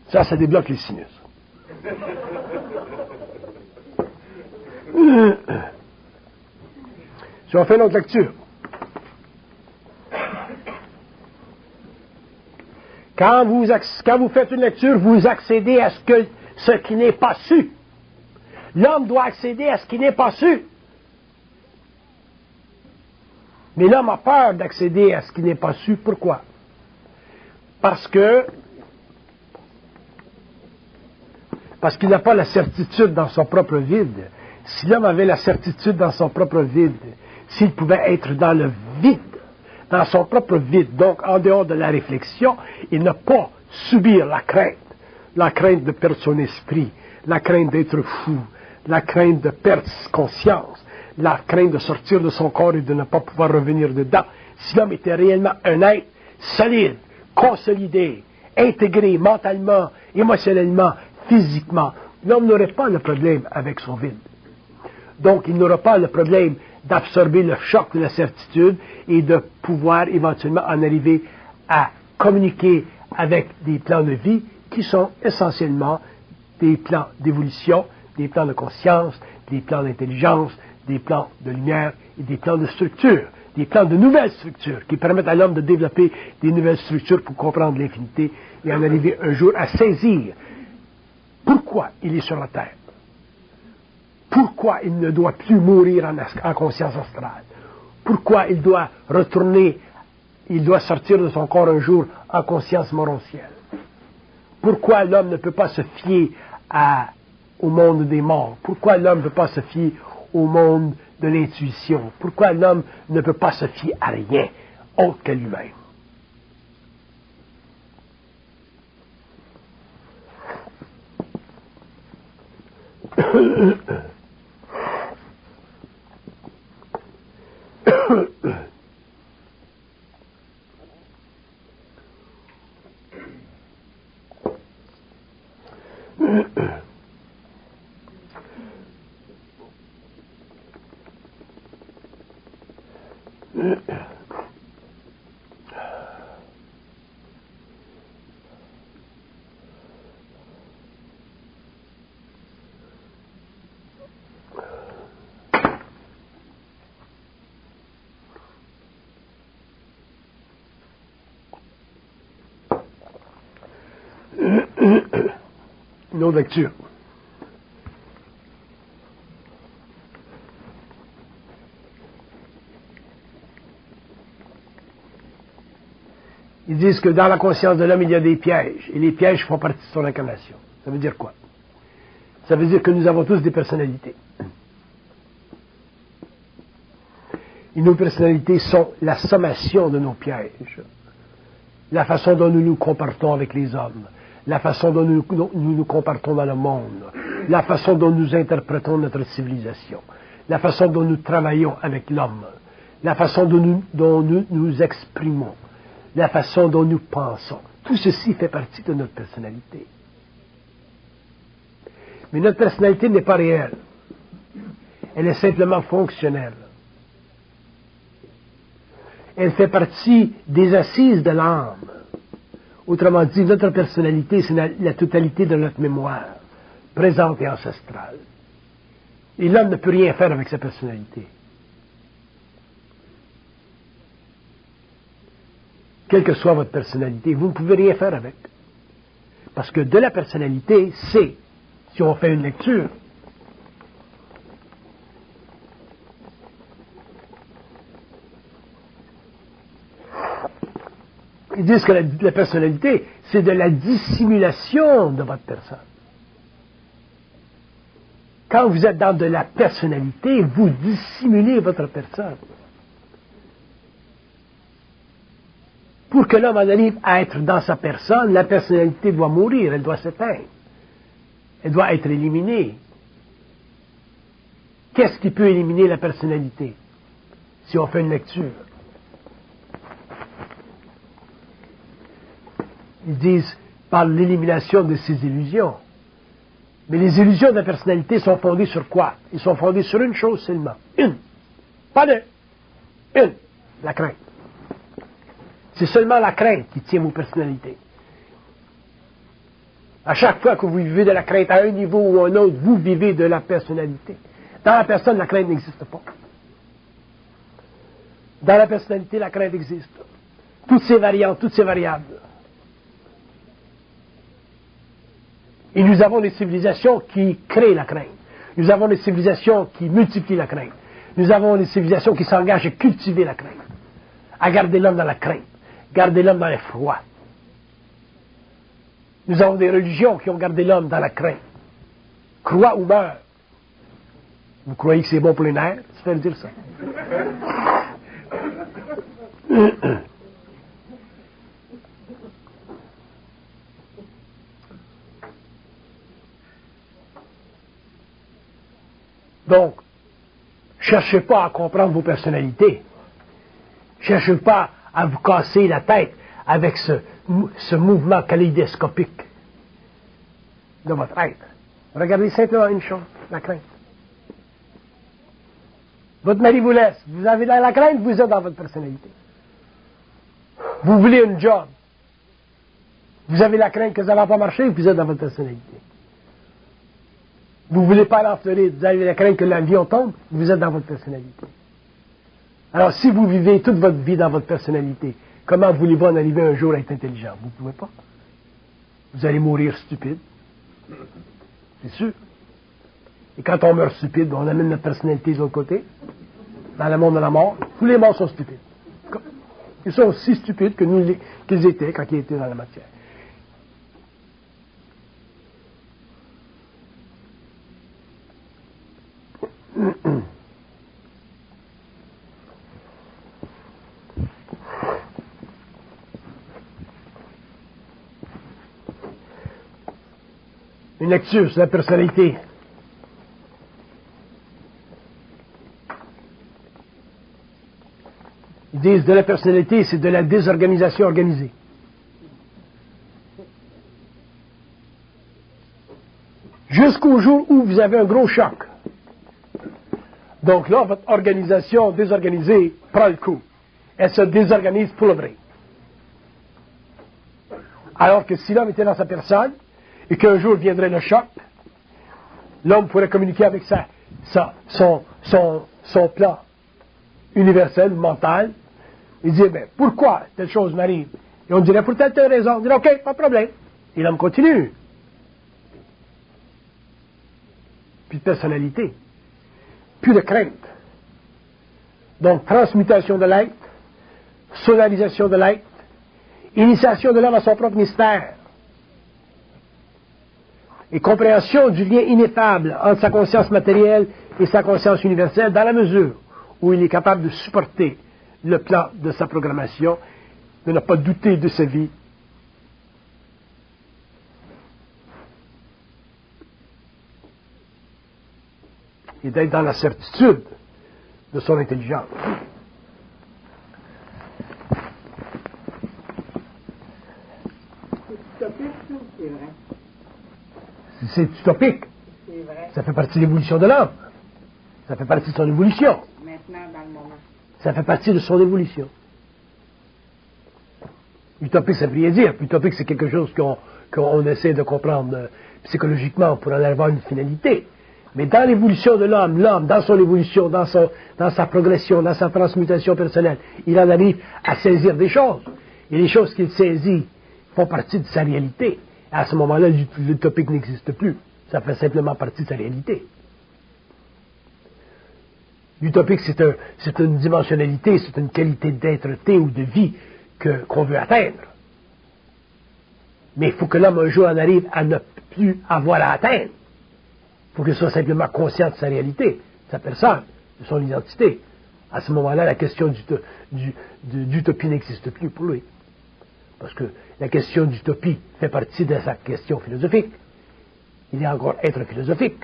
Ça débloque les sinus. Si on fait notre lecture. Quand vous faites une lecture, vous accédez à ce qui n'est pas su. L'homme doit accéder à ce qui n'est pas su. Mais l'homme a peur d'accéder à ce qui n'est pas su. Pourquoi? Parce qu'il n'a pas la certitude dans son propre vide. Si l'homme avait la certitude dans son propre vide, s'il pouvait être dans le vide, dans son propre vide, donc en dehors de la réflexion, et ne pas subir la crainte de perdre son esprit, la crainte d'être fou, la crainte de perdre conscience, la crainte de sortir de son corps et de ne pas pouvoir revenir dedans. Si l'homme était réellement un être solide, consolidé, intégré mentalement, émotionnellement, physiquement, l'homme n'aurait pas le problème avec son vide. Donc, il n'aura pas le problème d'absorber le choc de la certitude et de pouvoir éventuellement en arriver à communiquer avec des plans de vie qui sont essentiellement des plans d'évolution, des plans de conscience, des plans d'intelligence, des plans de lumière et des plans de structure, des plans de nouvelles structures qui permettent à l'homme de développer des nouvelles structures pour comprendre l'infinité et en arriver un jour à saisir pourquoi il est sur la Terre. Pourquoi il ne doit plus mourir en conscience astrale. Pourquoi il doit retourner, il doit sortir de son corps un jour en conscience morontielle. Pourquoi l'homme ne peut pas se fier au monde des morts. Pourquoi l'homme ne peut pas se fier au monde de l'intuition. Pourquoi l'homme ne peut pas se fier à rien autre que lui-même. Une autre lecture. Ils disent que dans la conscience de l'homme, il y a des pièges, et les pièges font partie de son incarnation. Ça veut dire quoi? Ça veut dire que nous avons tous des personnalités. Et nos personnalités sont la sommation de nos pièges. La façon dont nous nous comportons avec les hommes, la façon dont nous nous comportons dans le monde, la façon dont nous interprétons notre civilisation, la façon dont nous travaillons avec l'homme, la façon dont nous nous exprimons, la façon dont nous pensons. Tout ceci fait partie de notre personnalité. Mais notre personnalité n'est pas réelle. Elle est simplement fonctionnelle. Elle fait partie des assises de l'âme. Autrement dit, notre personnalité, c'est la totalité de notre mémoire, présente et ancestrale. Et l'homme ne peut rien faire avec sa personnalité. Quelle que soit votre personnalité, vous ne pouvez rien faire avec. Parce que de la personnalité, c'est, si on fait une lecture, ils disent que la personnalité, c'est de la dissimulation de votre personne. Quand vous êtes dans de la personnalité, vous dissimulez votre personne. Pour que l'homme en arrive à être dans sa personne, la personnalité doit mourir, elle doit s'éteindre. Elle doit être éliminée. Qu'est-ce qui peut éliminer la personnalité? Si on fait une lecture. Ils disent par l'élimination de ces illusions. Mais les illusions de la personnalité sont fondées sur quoi? Ils sont fondés sur une chose seulement. Une. Pas deux. Une. La crainte. C'est seulement la crainte qui tient vos personnalités. À chaque fois que vous vivez de la crainte à un niveau ou à un autre, vous vivez de la personnalité. Dans la personne, la crainte n'existe pas. Dans la personnalité, la crainte existe. Toutes ces variantes, toutes ces variables. Et nous avons des civilisations qui créent la crainte. Nous avons des civilisations qui multiplient la crainte. Nous avons des civilisations qui s'engagent à cultiver la crainte, à garder l'homme dans la crainte, garder l'homme dans l'effroi. Nous avons des religions qui ont gardé l'homme dans la crainte. Crois ou meurs. Vous croyez que c'est bon pour les nerfs? Ça fait dire ça. Donc, cherchez pas à comprendre vos personnalités. Cherchez pas à vous casser la tête avec ce mouvement kaléidoscopique de votre être. Regardez simplement une chose, la crainte. Votre mari vous laisse. Vous avez la crainte, vous êtes dans votre personnalité. Vous voulez un job. Vous avez la crainte que ça ne va pas marcher, vous êtes dans votre personnalité. Vous ne voulez pas aller en Floride, vous avez la crainte que l'avion tombe, vous êtes dans votre personnalité. Alors, si vous vivez toute votre vie dans votre personnalité, comment voulez-vous en arriver un jour à être intelligent? Vous ne pouvez pas. Vous allez mourir stupide. C'est sûr. Et quand on meurt stupide, on amène notre personnalité de l'autre côté, dans le monde de la mort. Tous les morts sont stupides. Ils sont aussi stupides que nous qu'ils étaient quand ils étaient dans la matière. Une lecture sur la personnalité. Ils disent de la personnalité, c'est de la désorganisation organisée. Jusqu'au jour où vous avez un gros choc. Donc là, votre organisation désorganisée prend le coup. Elle se désorganise pour le vrai. Alors que si l'homme était dans sa personne, et qu'un jour viendrait le choc, l'homme pourrait communiquer avec son plan universel, mental, et dire, ben, pourquoi telle chose m'arrive? Et on dirait, pour telle raison. On dirait, ok, pas de problème. Et l'homme continue. Plus de personnalité. Plus de crainte. Donc, transmutation de l'être, solarisation de l'être, initiation de l'homme à son propre mystère, et compréhension du lien ineffable entre sa conscience matérielle et sa conscience universelle dans la mesure où il est capable de supporter le plan de sa programmation, de ne pas douter de sa vie, et d'être dans la certitude de son intelligence. C'est utopique. C'est vrai. Ça fait partie de l'évolution de l'homme. Ça fait partie de son évolution. Maintenant, dans le moment. Ça fait partie de son évolution. Utopique, ça veut rien dire. Utopique, c'est quelque chose qu'on essaie de comprendre psychologiquement pour en avoir une finalité. Mais dans l'évolution de l'homme, dans son évolution, dans sa progression, dans sa transmutation personnelle, il en arrive à saisir des choses. Et les choses qu'il saisit font partie de sa réalité. À ce moment-là, l'utopique n'existe plus. Ça fait simplement partie de sa réalité. L'utopique, c'est une dimensionnalité, c'est une qualité d'être-té ou de vie qu'on veut atteindre. Mais il faut que l'homme un jour en arrive à ne plus avoir à atteindre. Il faut qu'il soit simplement conscient de sa réalité, de sa personne, de son identité. À ce moment-là, la question d'utopie n'existe plus pour lui. Parce que la question d'utopie fait partie de sa question philosophique. Il est encore être philosophique.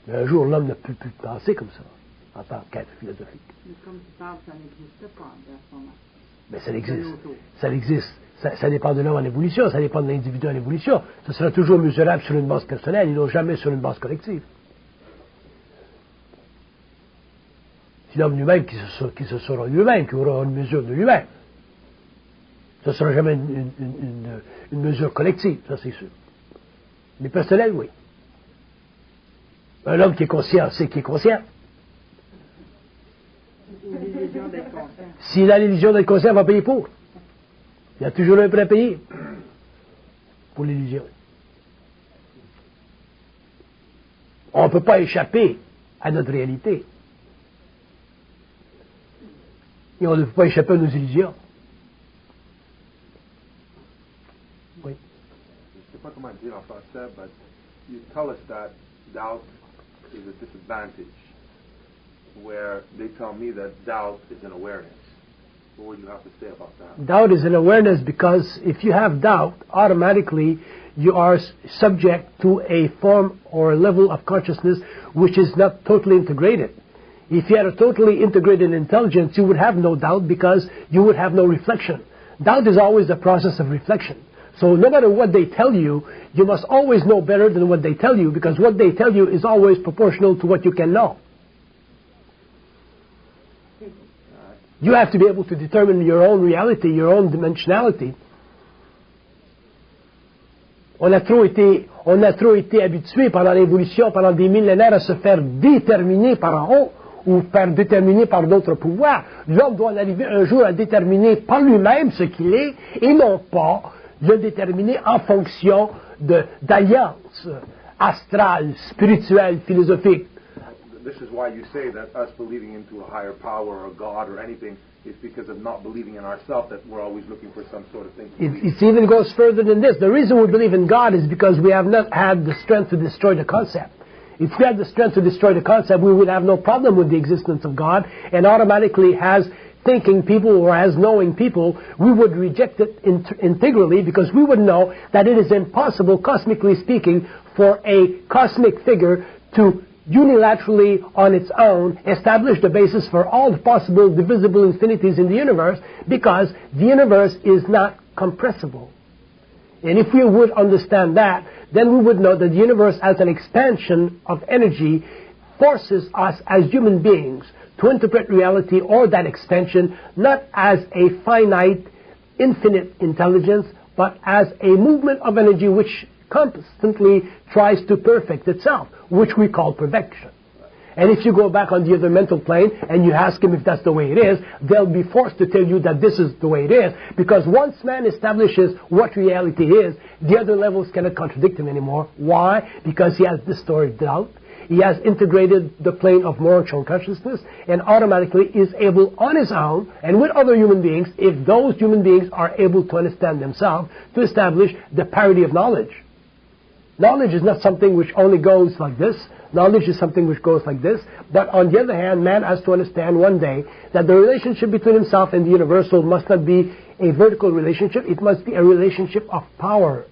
Mais un jour, l'homme ne peut plus penser comme ça, en tant qu'être philosophique. Mais comme tu parles, ça n'existe pas à ce moment. Mais ça existe. Ça existe. Ça dépend de l'homme en évolution, ça dépend de l'individu en évolution. Ça sera toujours mesurable sur une base personnelle et non jamais sur une base collective. C'est l'homme lui-même qui se saura lui-même, qui aura une mesure de lui-même. Ce ne sera jamais une mesure collective, ça c'est sûr. Mais personnel, oui. Un homme qui est conscient sait qu'il est conscient. L'illusion d'être conscient. S'il a l'illusion d'être conscient, il va payer pour. Il y a toujours un prix à payer pour l'illusion. On ne peut pas échapper à notre réalité. Et on ne peut pas échapper à nos illusions. Oui. Je ne sais pas comment dire en français, but you tell us that doubt is a disadvantage, where they tell me that doubt is an awareness. What would you have to say about that? Doubt is an awareness because if you have doubt, automatically you are subject to a form or a level of consciousness which is not totally integrated. If you had a totally integrated intelligence, you would have no doubt because you would have no reflection. Doubt is always the process of reflection. So no matter what they tell you, you must always know better than what they tell you because what they tell you is always proportional to what you can know. You have to be able to determine your own reality, your own dimensionality. On a trop été habitué pendant l'évolution, pendant des millénaires, à se faire déterminer par en haut ou faire déterminer par d'autres pouvoirs. L'homme doit en arriver un jour à déterminer par lui-même ce qu'il est et non pas le déterminer en fonction d'alliances astrales, spirituelles, philosophiques. This is why you say that us believing into a higher power or God or anything is because of not believing in ourselves, that we're always looking for some sort of thing to believe. It even goes further than this. The reason we believe in God is because we have not had the strength to destroy the concept. If we had the strength to destroy the concept, we would have no problem with the existence of God, and automatically as thinking people or as knowing people, we would reject it integrally because we would know that it is impossible, cosmically speaking, for a cosmic figure to unilaterally on its own establish the basis for all the possible divisible infinities in the universe because the universe is not compressible. And if we would understand that, then we would know that the universe as an expansion of energy forces us as human beings to interpret reality or that expansion not as a finite, infinite intelligence, but as a movement of energy which constantly tries to perfect itself, which we call perfection. And if you go back on the other mental plane and you ask them if that's the way it is, they'll be forced to tell you that this is the way it is, because once man establishes what reality is, the other levels cannot contradict him anymore. Why? Because he has distorted doubt. He has integrated the plane of moral consciousness and automatically is able on his own and with other human beings, if those human beings are able to understand themselves, to establish the parity of knowledge. Knowledge is not something which only goes like this. Knowledge is something which goes like this. But on the other hand, man has to understand one day that the relationship between himself and the universal must not be a vertical relationship. It must be a relationship of power.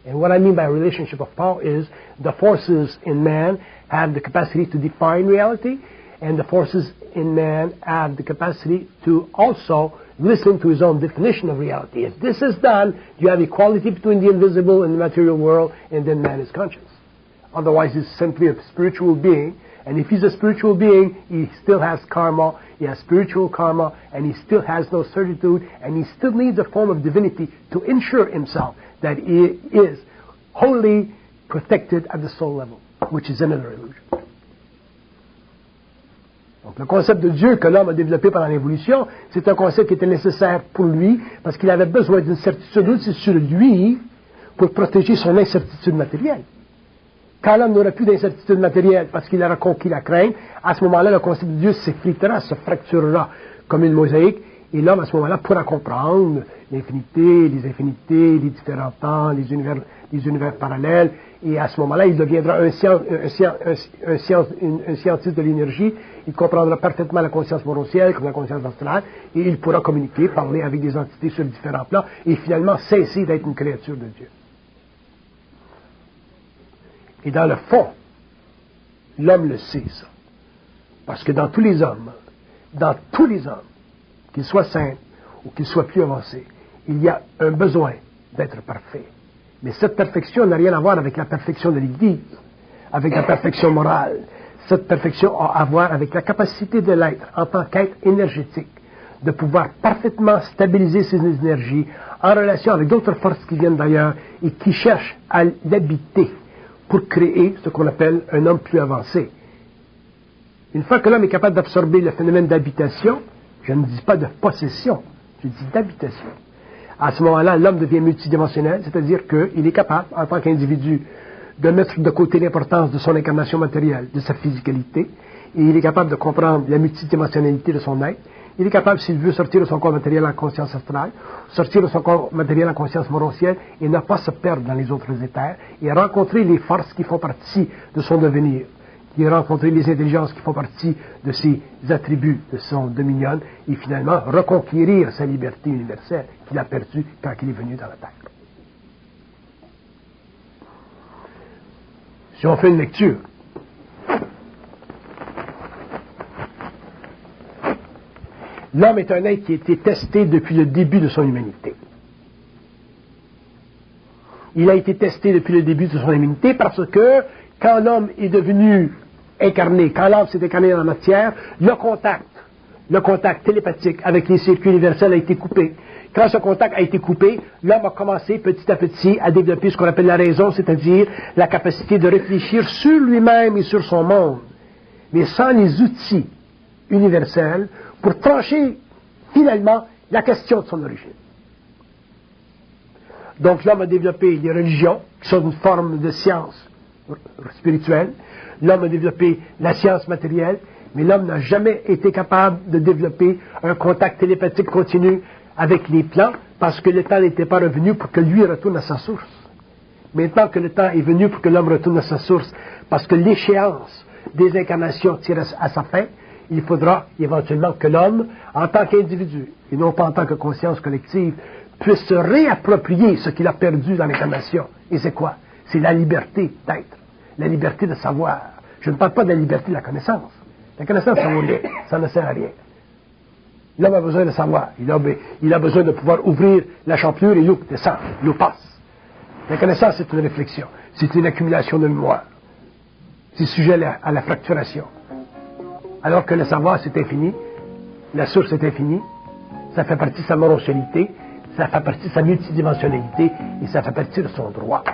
And what I mean by a relationship of power is the forces in man have the capacity to define reality, and the forces in man have the capacity to also listen to his own definition of reality. If this is done, you have equality between the invisible and the material world, and then man is conscious. Otherwise, he's simply a spiritual being, and if he's a spiritual being, he still has karma, he has spiritual karma, and he still has no certitude, and he still needs a form of divinity to ensure himself that he is wholly protected at the soul level, which is another illusion. Donc, le concept de Dieu que l'homme a développé pendant l'évolution, c'est un concept qui était nécessaire pour lui, parce qu'il avait besoin d'une certitude aussi sur lui pour protéger son incertitude matérielle. Quand l'homme n'aura plus d'incertitude matérielle parce qu'il aura conquis la crainte, à ce moment-là, le concept de Dieu s'effritera, se fracturera comme une mosaïque, et l'homme, à ce moment-là, pourra comprendre l'infinité, les infinités, les différents temps, les univers parallèles, et à ce moment-là, il deviendra un scientiste de l'énergie, il comprendra parfaitement la conscience morocielle comme la conscience astrale, et il pourra communiquer, parler avec des entités sur différents plans, et finalement cesser d'être une créature de Dieu. Et dans le fond, l'homme le sait, ça. Parce que dans tous les hommes, qu'ils soient simples ou qu'ils soient plus avancés, il y a un besoin d'être parfait. Mais cette perfection n'a rien à voir avec la perfection de l'Église, avec la perfection morale. Cette perfection a à voir avec la capacité de l'être, en tant qu'être énergétique, de pouvoir parfaitement stabiliser ses énergies en relation avec d'autres forces qui viennent d'ailleurs et qui cherchent à l'habiter pour créer ce qu'on appelle un homme plus avancé. Une fois que l'homme est capable d'absorber le phénomène d'habitation, je ne dis pas de possession, je dis d'habitation. À ce moment-là, l'homme devient multidimensionnel, c'est-à-dire qu'il est capable, en tant qu'individu, de mettre de côté l'importance de son incarnation matérielle, de sa physicalité, et il est capable de comprendre la multidimensionnalité de son être. Il est capable, s'il veut, sortir de son corps matériel en conscience astrale, sortir de son corps matériel en conscience morocielle, et ne pas se perdre dans les autres éthers, et rencontrer les forces qui font partie de son devenir, et rencontrer les intelligences qui font partie de ses attributs, de son dominion, et finalement reconquérir sa liberté universelle qu'il a perdue quand il est venu dans la Terre. Si on fait une lecture, l'homme est un être qui a été testé depuis le début de son humanité. Il a été testé depuis le début de son humanité parce que quand l'homme est devenu incarné, quand l'homme s'est incarné dans la matière, le contact télépathique avec les circuits universels a été coupé. Quand ce contact a été coupé, l'homme a commencé petit à petit à développer ce qu'on appelle la raison, c'est-à-dire la capacité de réfléchir sur lui-même et sur son monde, mais sans les outils universels pour trancher finalement la question de son origine. Donc l'homme a développé les religions, qui sont une forme de science spirituelle. L'homme a développé la science matérielle, mais l'homme n'a jamais été capable de développer un contact télépathique continu avec les plans, parce que le temps n'était pas revenu pour que lui retourne à sa source. Maintenant que le temps est venu pour que l'homme retourne à sa source, parce que l'échéance des incarnations tire à sa fin, il faudra éventuellement que l'homme, en tant qu'individu, et non pas en tant que conscience collective, puisse se réapproprier ce qu'il a perdu dans l'incarnation. Et c'est quoi? C'est la liberté d'être, la liberté de savoir. Je ne parle pas de la liberté de la connaissance. La connaissance, ça vaut rien, ça ne sert à rien. L'homme a besoin de savoir. Il a besoin de pouvoir ouvrir la champlure et l'eau descend, l'eau passe. La connaissance, c'est une réflexion. C'est une accumulation de mémoire. C'est sujet à la fracturation. Alors que le savoir, c'est infini. La source est infinie. Ça fait partie de sa morosalité. Ça fait partie de sa multidimensionnalité. Et ça fait partie de son droit.